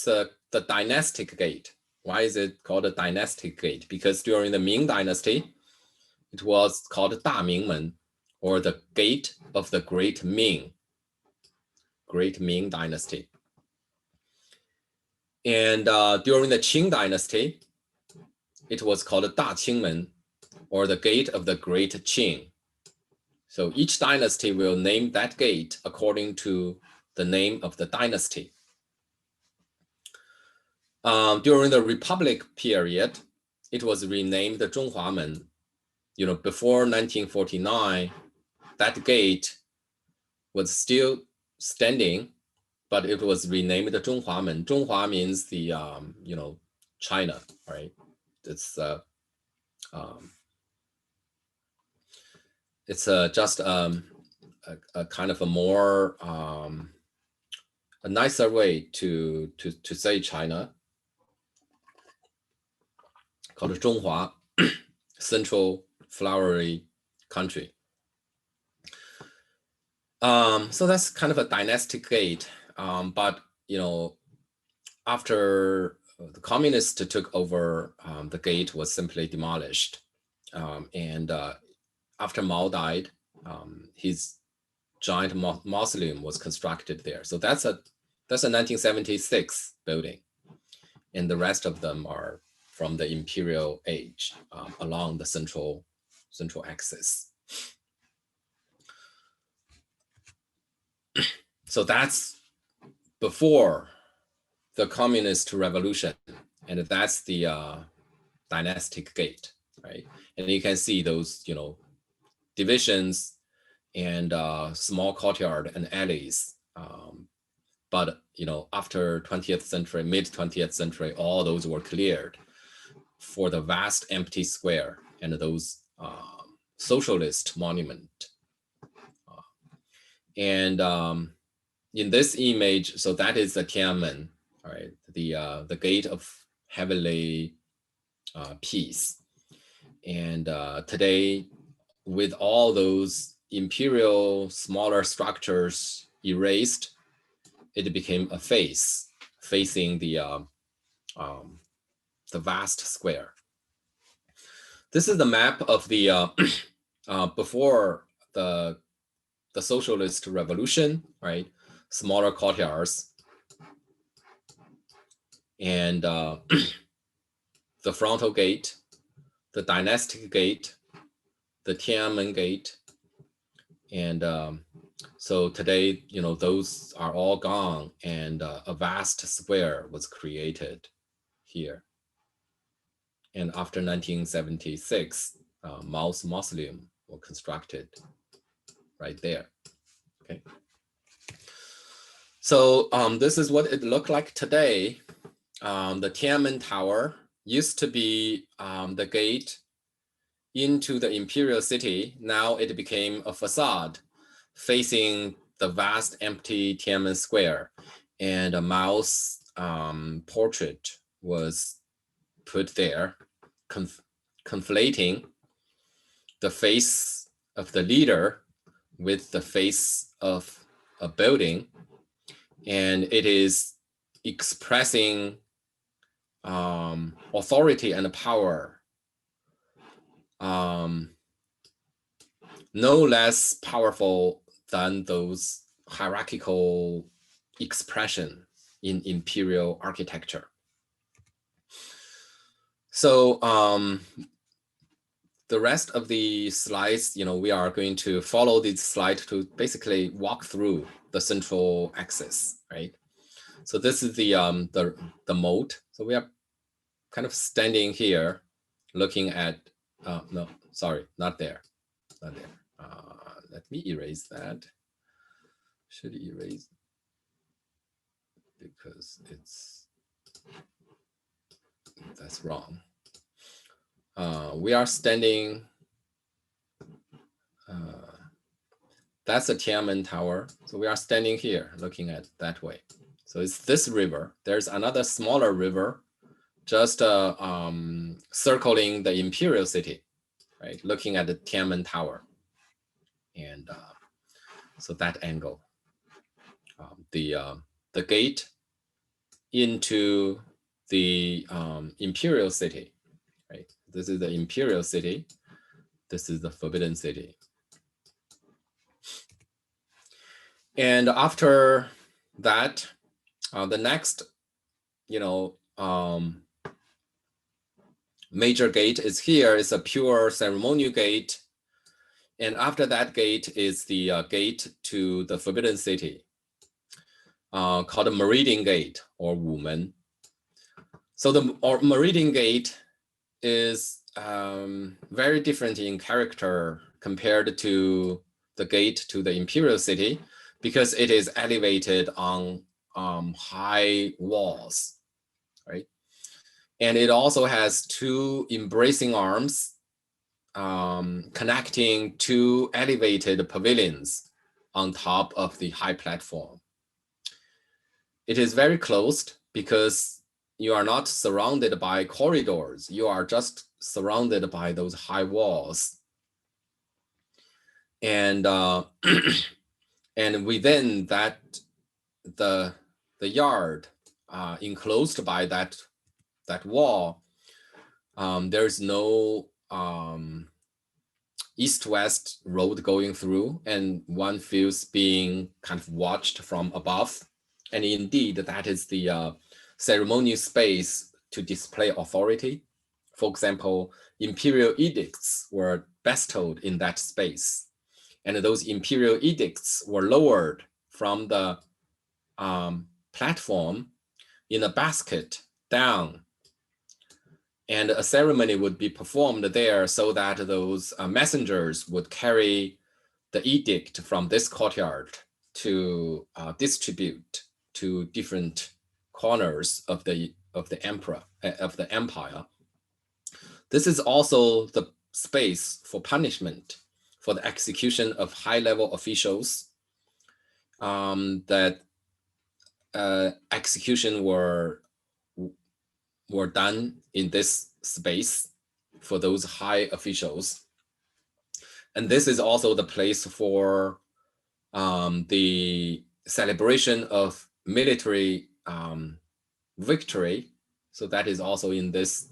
Speaker 1: the Dynastic Gate. Why is it called a Dynastic Gate? Because during the Ming Dynasty, it was called Da Mingmen, or the Gate of the Great Ming Dynasty. And during the Qing Dynasty, it was called Da Qingmen, or the Gate of the Great Qing. So each dynasty will name that gate according to the name of the dynasty. During the Republic period, it was renamed the Zhonghuamen. You know, before 1949, that gate was still standing, but it was renamed the Zhonghuamen. Zhonghua means the, you know, China, right? It's just a kind of a more a nicer way to say China, called Zhonghua, Central Flowery Country. So that's kind of a dynastic gate, but you know, after the communists took over, the gate was simply demolished, and after Mao died, his giant mausoleum was constructed there. So that's a 1976 building, and the rest of them are from the imperial age, along the central axis. So that's before the communist revolution, and that's the dynastic gate, right? And you can see those, you know, divisions and small courtyard and alleys. But you know, after 20th century, mid 20th century, all those were cleared for the vast empty square and those socialist monument. And in this image, so that is the Tiananmen, all right, the gate of heavenly peace. And today, with all those imperial smaller structures erased, it became a face facing the vast square. This is the map of the before the socialist revolution, right? Smaller courtyards, and the Frontal Gate, the Dynastic Gate, the Tiananmen Gate, and so today, you know, those are all gone, and a vast square was created here. And after 1976, Mao's mausoleum was constructed right there. Okay. So this is what it looked like today. The Tiananmen Tower used to be the gate into the imperial city. Now it became a facade facing the vast empty Tiananmen Square, and Mao's portrait was put there, conflating the face of the leader with the face of a building, and it is expressing authority and power, no less powerful than those hierarchical expression in imperial architecture. So the rest of the slides, we are going to follow this slide to basically walk through the central axis, right? So this is the moat. So we are kind of standing here, looking at. No, sorry, not there, not there. Let me erase that. Should erase because that's wrong. We are standing. That's the Tiananmen Tower. So we are standing here, looking at that way. So it's this river. There's another smaller river, just circling the imperial city, right? Looking at the Tiananmen Tower, and so that angle, the gate into the imperial city, right? This is the imperial city. This is the forbidden city. And after that, the next, major gate is here. It's a pure ceremonial gate. And after that gate is the gate to the forbidden city, called the Meridian Gate or Wumen. So the Meridian Gate is very different in character compared to the gate to the imperial city, because it is elevated on high walls, right? And it also has two embracing arms connecting two elevated pavilions on top of the high platform. It is very closed because you are not surrounded by corridors. You are just surrounded by those high walls. And and within that, the yard enclosed by that wall, there's no east-west road going through, and one feels being kind of watched from above. And indeed, that is the ceremonial space to display authority. For example, imperial edicts were bestowed in that space. And those imperial edicts were lowered from the platform in a basket down. And a ceremony would be performed there so that those messengers would carry the edict from this courtyard to distribute to different corners of the empire. This is also the space for punishment, for the execution of high-level officials. That execution were done in this space for those high officials. And this is also the place for the celebration of military victory. So that is also in this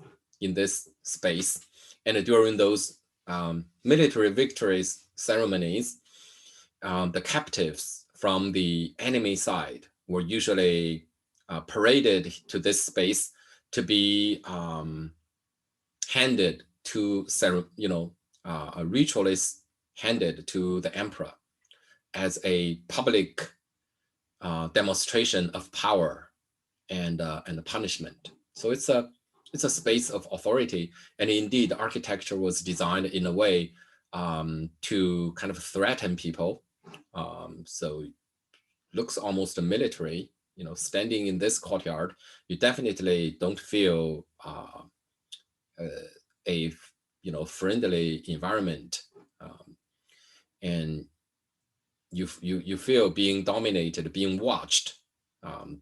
Speaker 1: space. And during those military victories ceremonies, the captives from the enemy side were usually paraded to this space to be handed to, a ritualist handed to the emperor as a public demonstration of power and punishment. So it's a space of authority, and indeed, architecture was designed in a way to kind of threaten people. So looks almost military. Standing in this courtyard, you definitely don't feel a friendly environment, and you feel being dominated, being watched.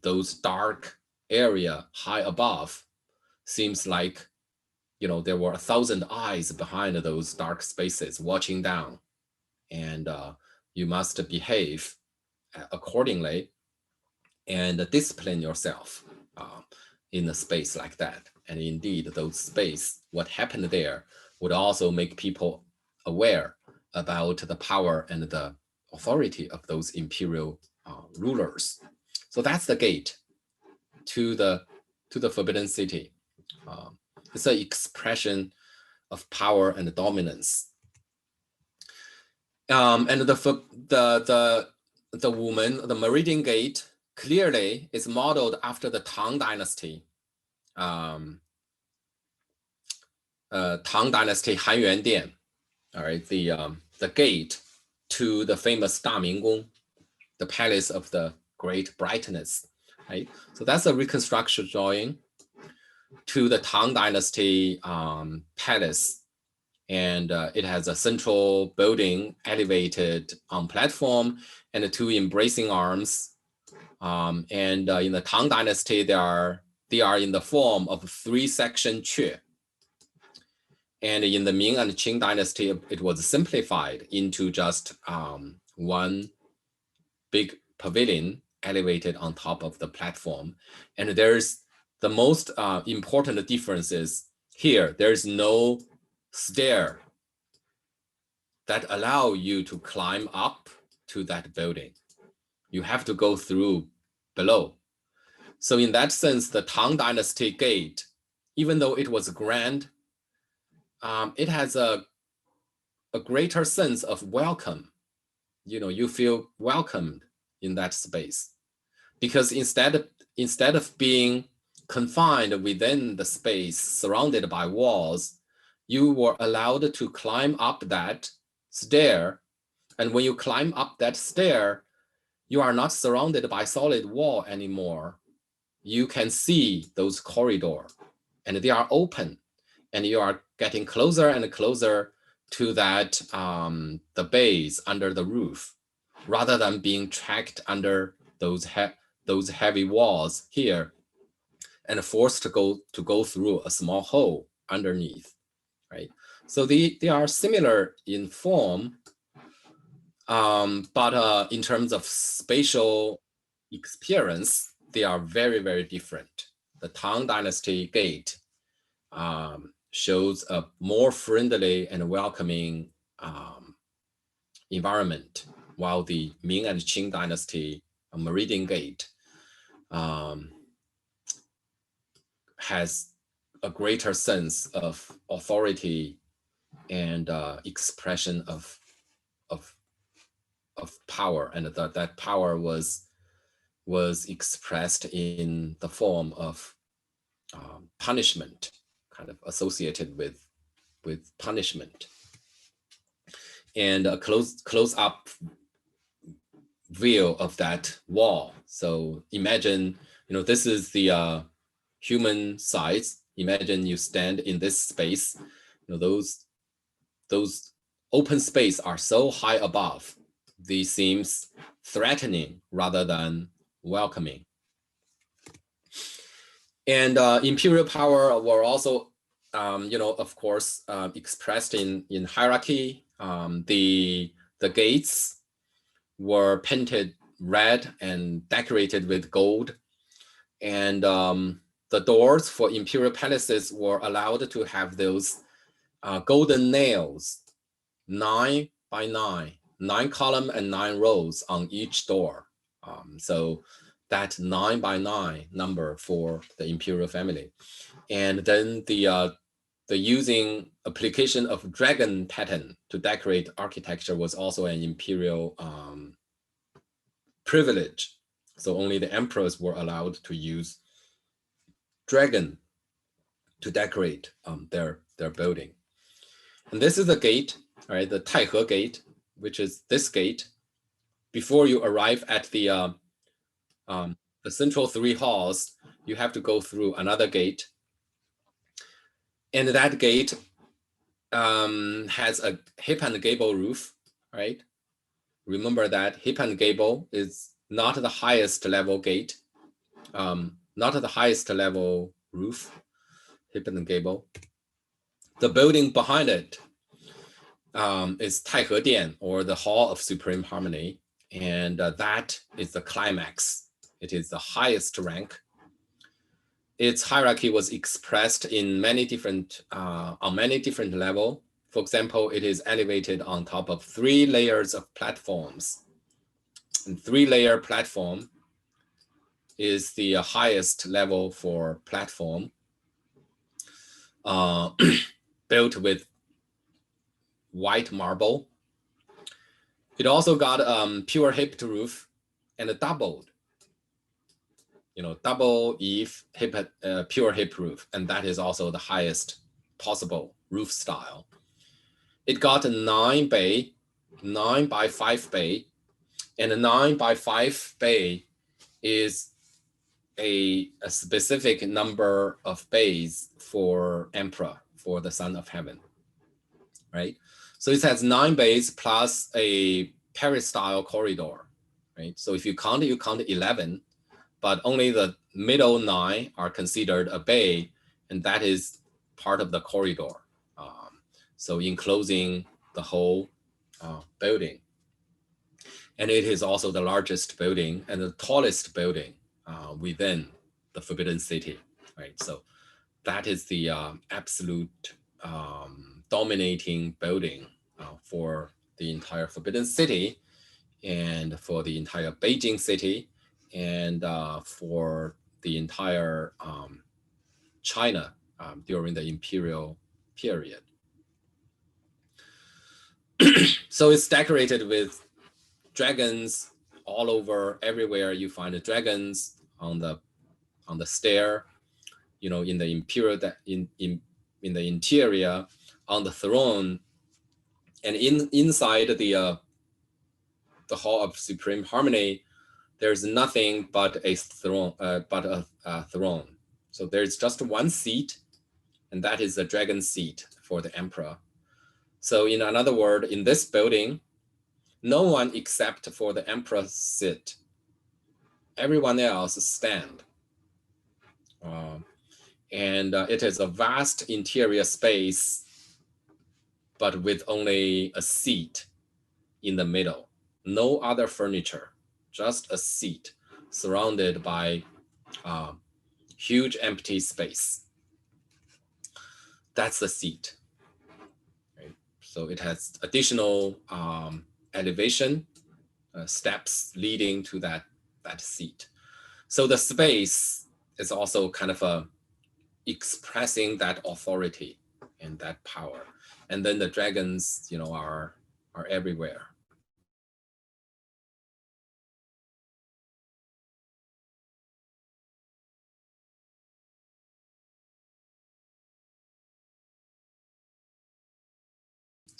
Speaker 1: Those dark area high above seems like there were 1,000 eyes behind those dark spaces watching down, and you must behave accordingly and discipline yourself in a space like that. And indeed, those space, what happened there would also make people aware about the power and the authority of those imperial rulers. So that's the gate to the Forbidden City. It's an expression of power and dominance. And the woman, the Meridian Gate, clearly is modeled after the Tang Dynasty. Tang Dynasty Han Yuan Dian, all right, the gate to the famous Damingong, the palace of the great brightness, right? So that's a reconstruction drawing to the Tang Dynasty palace, and it has a central building elevated on platform and two embracing arms. And in the Tang Dynasty, they are in the form of 3-section queue. And in the Ming and Qing Dynasty, it was simplified into just one big pavilion elevated on top of the platform. And there's the most important difference is here, there's no stair that allow you to climb up to that building. You have to go through below. So in that sense, the Tang Dynasty gate, even though it was grand, it has a greater sense of welcome. You feel welcomed in that space, because instead of being confined within the space surrounded by walls, you were allowed to climb up that stair. And when you climb up that stair, you are not surrounded by solid wall anymore. You can see those corridors, and they are open, and you are getting closer and closer to that the base under the roof, rather than being trapped under those heavy walls here and forced to go through a small hole underneath, right? So they are similar in form, but in terms of spatial experience, they are very, very different. The Tang Dynasty gate shows a more friendly and welcoming environment, while the Ming and Qing Dynasty Meridian Gate has a greater sense of authority and expression of power, and that power was expressed in the form of punishment, kind of associated with punishment. And a close up view of that wall. So imagine, this is the human size. Imagine you stand in this space. Those open space are so high above, they seems threatening rather than welcoming. And imperial power were also, of course, expressed in hierarchy. The gates were painted red and decorated with gold, and the doors for imperial palaces were allowed to have those golden nails, 9 by 9, 9 columns and 9 rows on each door. So that 9 by 9 number for the imperial family. And then the using application of dragon pattern to decorate architecture was also an imperial privilege. So only the emperors were allowed to use dragon to decorate their building. And this is the gate, all right, the Taihe Gate, which is this gate. Before you arrive at the central 3 halls, you have to go through another gate. And that gate has a hip and gable roof, right? Remember that hip and gable is not the highest level gate, not the highest level roof, hip and gable. The building behind it is Taihe Dian, or the Hall of Supreme Harmony, and that is the climax. It is the highest rank. Its hierarchy was expressed in many different on many different levels. For example, it is elevated on top of 3 layers of platforms. And 3-layer platform is the highest level for platform, built with white marble. It also got pure hipped roof and a doubled, double eave pure hip roof, and that is also the highest possible roof style. It got a 9 bay, 9 by 5 bay, and a 9 by 5 bay is a specific number of bays for emperor, for the son of heaven, right? So it has 9 bays plus a peristyle corridor, right? So if you count 11, but only the middle 9 are considered a bay, and that is part of the corridor. So enclosing the whole building. And it is also the largest building and the tallest building within the Forbidden City, right? So that is the absolute dominating building for the entire Forbidden City, and for the entire Beijing city, and for the entire China during the imperial period. So it's decorated with dragons all over. Everywhere you find the dragons on the stair, in the imperial in the interior, on the throne, and inside the Hall of Supreme Harmony, there's nothing but a throne, throne. So there's just one seat, and that is the dragon seat for the emperor. So in another word, in this building, no one except for the emperor sit. Everyone else stand. And it is a vast interior space, but with only a seat in the middle. No other furniture, just a seat surrounded by huge empty space. That's the seat. Right? So it has additional elevation steps leading to that seat. So the space is also kind of expressing that authority and that power. And then the dragons, are everywhere.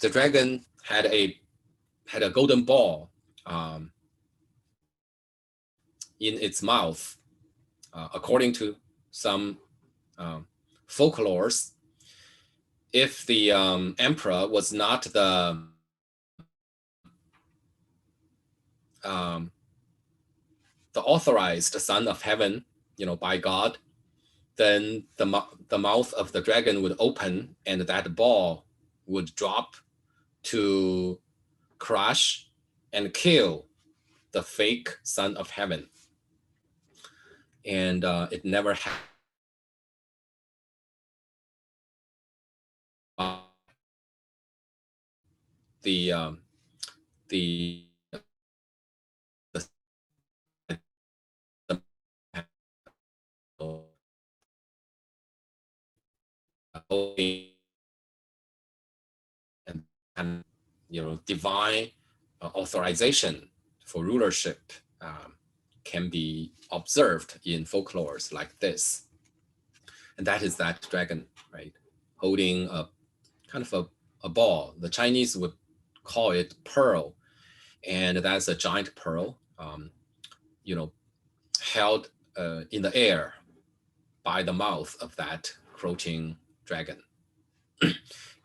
Speaker 1: The dragon had a golden ball in its mouth. According to some folklores, if the emperor was not the authorized son of heaven, by God, then the mouth of the dragon would open, and that ball would drop to crush and kill the fake son of heaven. And it never happened. The and divine authorization for rulership can be observed in folklores like this. And that is that dragon, right? Holding a kind of a ball. The Chinese would call it pearl. And that's a giant pearl, held in the air by the mouth of that crouching dragon.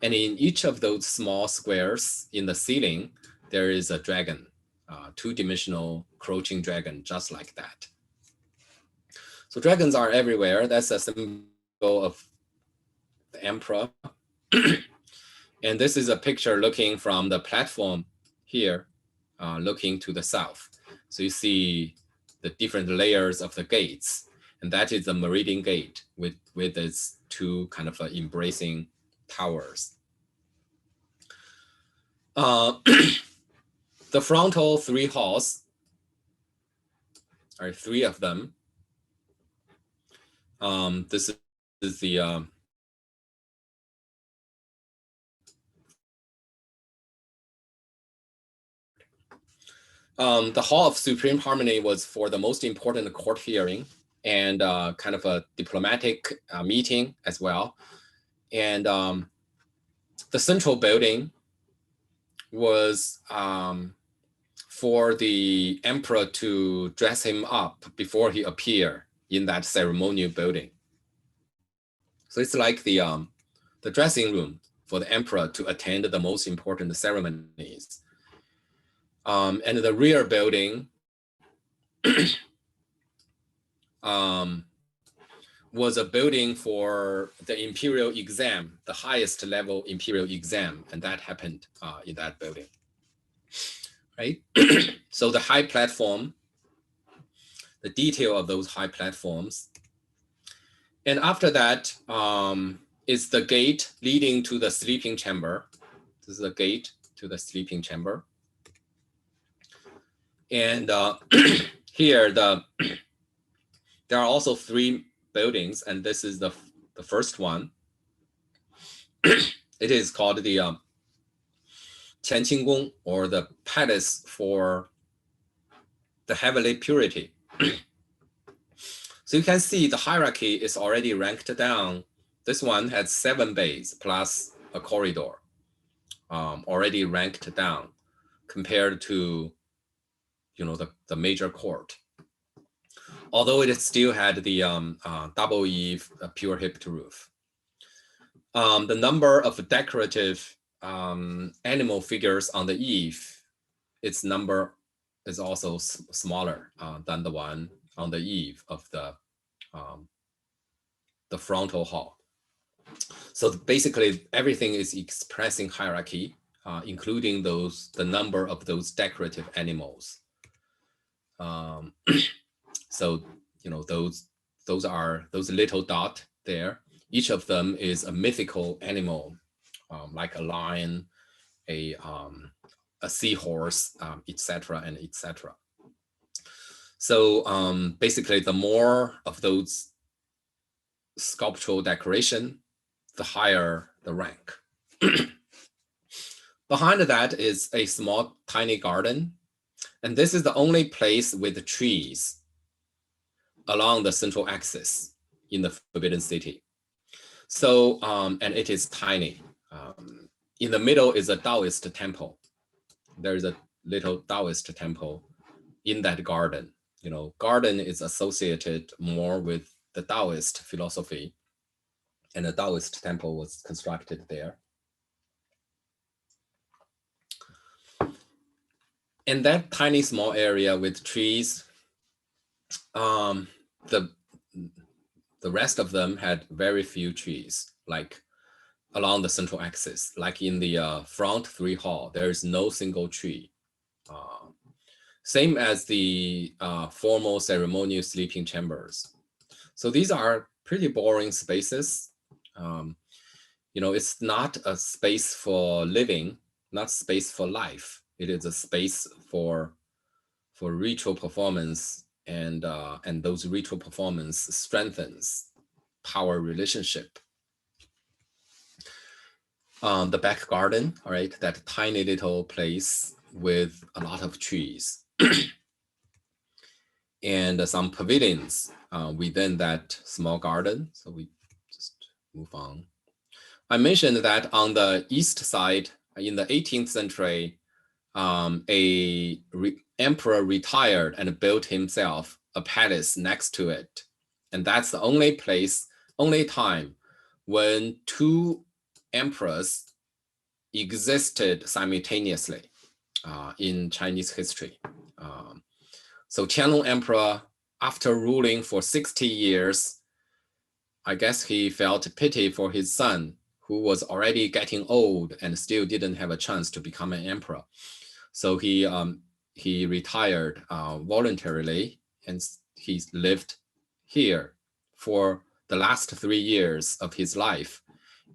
Speaker 1: And in each of those small squares in the ceiling, there is a dragon, two-dimensional crouching dragon, just like that. So dragons are everywhere. That's a symbol of the emperor, And this is a picture looking from the platform here, looking to the south. So you see the different layers of the gates, and that is the Meridian Gate with its two kind of embracing towers. The frontal three halls, are three of them. This is the Hall of Supreme Harmony was for the most important court hearing and kind of a diplomatic meeting as well. And the central building was for the emperor to dress him up before he appeared in that ceremonial building. So it's like the dressing room for the emperor to attend the most important ceremonies. And the rear building was a building for the imperial exam, the highest level imperial exam, and that happened in that building, right? So the high platform, the detail of those high platforms. And after that is the gate leading to the sleeping chamber. This is the gate to the sleeping chamber. And here there are also three buildings, and this is the first one. It is called the Qianqing, or the palace for the heavenly purity. So you can see the hierarchy is already ranked down. This one has 7 bays plus a corridor, already ranked down compared to, you know, the major court. Although it still had the double eave pure hipped roof. The number of decorative animal figures on the eave, its number is also smaller than the one on the eave of the frontal hall. So basically everything is expressing hierarchy, including the number of those decorative animals. So, you know, those little dot there, each of them is a mythical animal, like a lion, a seahorse, etc. and etc. So basically, the more of those sculptural decoration, the higher the rank. Behind that is a small, tiny garden. And this is the only place with trees along the central axis in the Forbidden City. So, and it is tiny. In the middle is a Taoist temple. There is a little Taoist temple in that garden. You know, garden is associated more with the Taoist philosophy, and the Taoist temple was constructed there. In that tiny small area with trees, the rest of them had very few trees, like along the central axis, like in the front 3 hall, there is no single tree. Same as the formal ceremonial sleeping chambers. So these are pretty boring spaces. You know, it's not a space for living, not space for life. It is a space for ritual performance, and those ritual performance strengthens power relationship. The back garden, all right, that tiny little place with a lot of trees and some pavilions within that small garden. So we just move on. I mentioned that on the east side, in the 18th century, emperor retired and built himself a palace next to it. And that's the only place, only time when 2 emperors existed simultaneously in Chinese history. So Qianlong Emperor, after ruling for 60 years, I guess he felt pity for his son, who was already getting old and still didn't have a chance to become an emperor. So he retired voluntarily, and he lived here for the last 3 years of his life,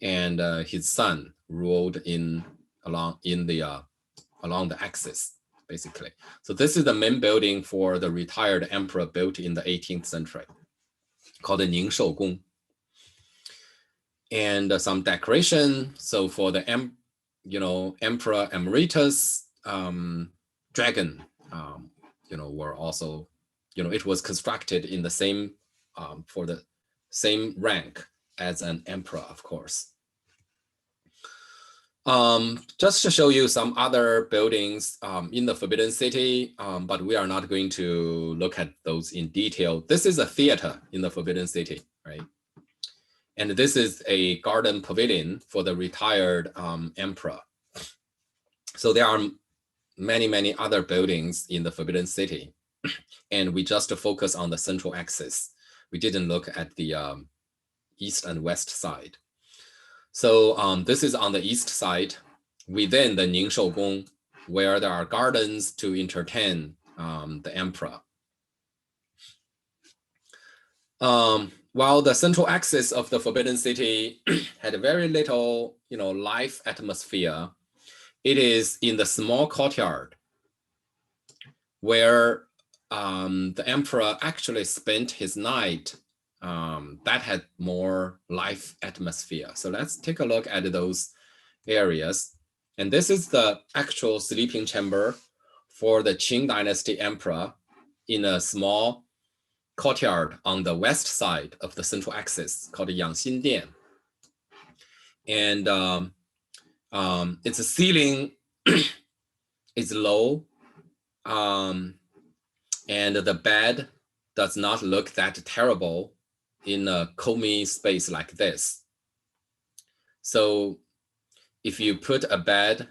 Speaker 1: and his son ruled along the axis, basically. So this is the main building for the retired emperor built in the 18th century, called the Ning-Shou-Gong. And some decoration. So for the Emperor Emeritus dragon, were also, it was constructed in the same for the same rank as an emperor, of course. Just to show you some other buildings in the Forbidden City, but we are not going to look at those in detail. This is a theater in the Forbidden City, right? And this is a garden pavilion for the retired emperor. So there are many, many other buildings in the Forbidden City. And we just focus on the central axis. We didn't look at the east and west side. So this is on the east side within the Ning-Shou-Gong, where there are gardens to entertain the emperor. While the central axis of the Forbidden City had very little, life atmosphere, it is in the small courtyard where the emperor actually spent his night that had more life atmosphere. So let's take a look at those areas. And this is the actual sleeping chamber for the Qing Dynasty emperor in a small courtyard on the west side of the central axis called Yangxin Dian. And its ceiling is low, and the bed does not look that terrible in a comy space like this. So if you put a bed,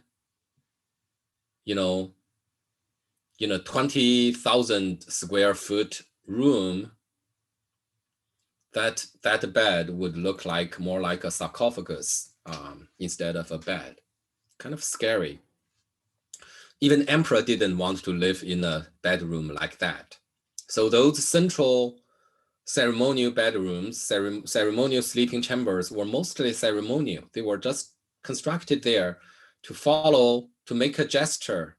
Speaker 1: 20,000 square foot room, that bed would look more like a sarcophagus instead of a bed. Kind of scary. Even emperor didn't want to live in a bedroom like that. So those central ceremonial bedrooms, ceremonial sleeping chambers were mostly ceremonial. They were just constructed there to make a gesture.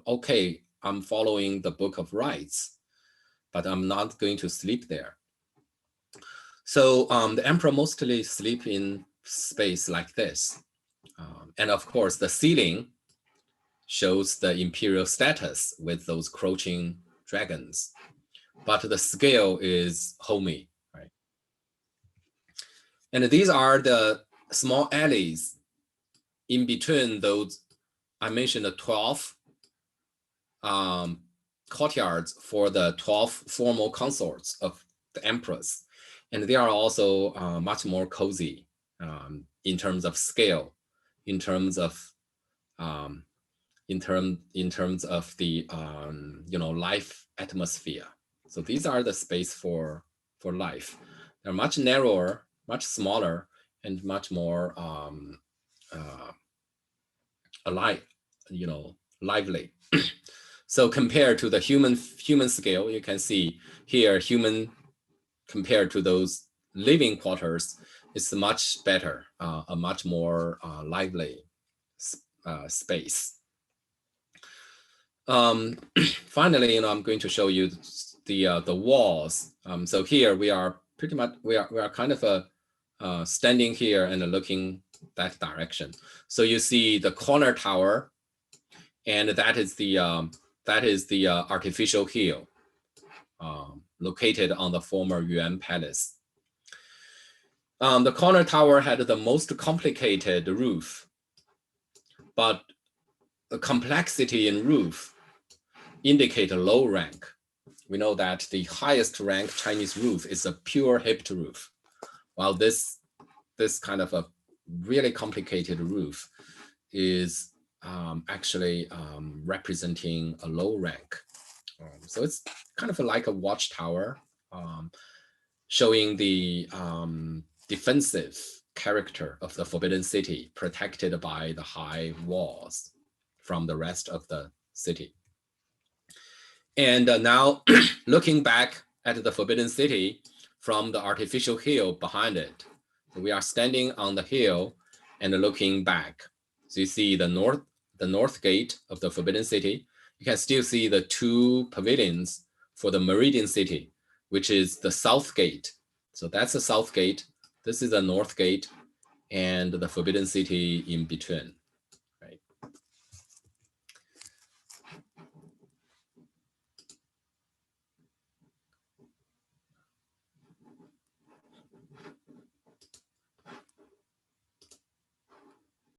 Speaker 1: Okay, I'm following the Book of Rites, but I'm not going to sleep there. So the emperor mostly sleep in space like this. And of course, the ceiling shows the imperial status with those crouching dragons. But the scale is homey, right? And these are the small alleys in between those. I mentioned the 12 courtyards for the 12 formal consorts of the emperors. And they are also much more cozy in terms of scale, in terms of the life atmosphere. So these are the space for life. They're much narrower, much smaller, and much more lively. So compared to the human scale, you can see here human compared to those living quarters, it's much better, a much more lively space. Finally, I'm going to show you the walls. So here we are pretty much we are kind of standing here and looking that direction. So you see the corner tower, and that is the artificial hill located on the former Yuan Palace. The corner tower had the most complicated roof, but the complexity in roof indicate a low rank. We know that the highest rank Chinese roof is a pure hipped roof, while this kind of a really complicated roof is actually representing a low rank. So it's kind of like a watchtower, showing the defensive character of the Forbidden City, protected by the high walls from the rest of the city. And now looking back at the Forbidden City from the artificial hill behind it, we are standing on the hill and looking back. So you see the north gate of the Forbidden City. You can still see the two pavilions for the Meridian City, which is the south gate. So that's the south gate. This is the north gate and the Forbidden City in between.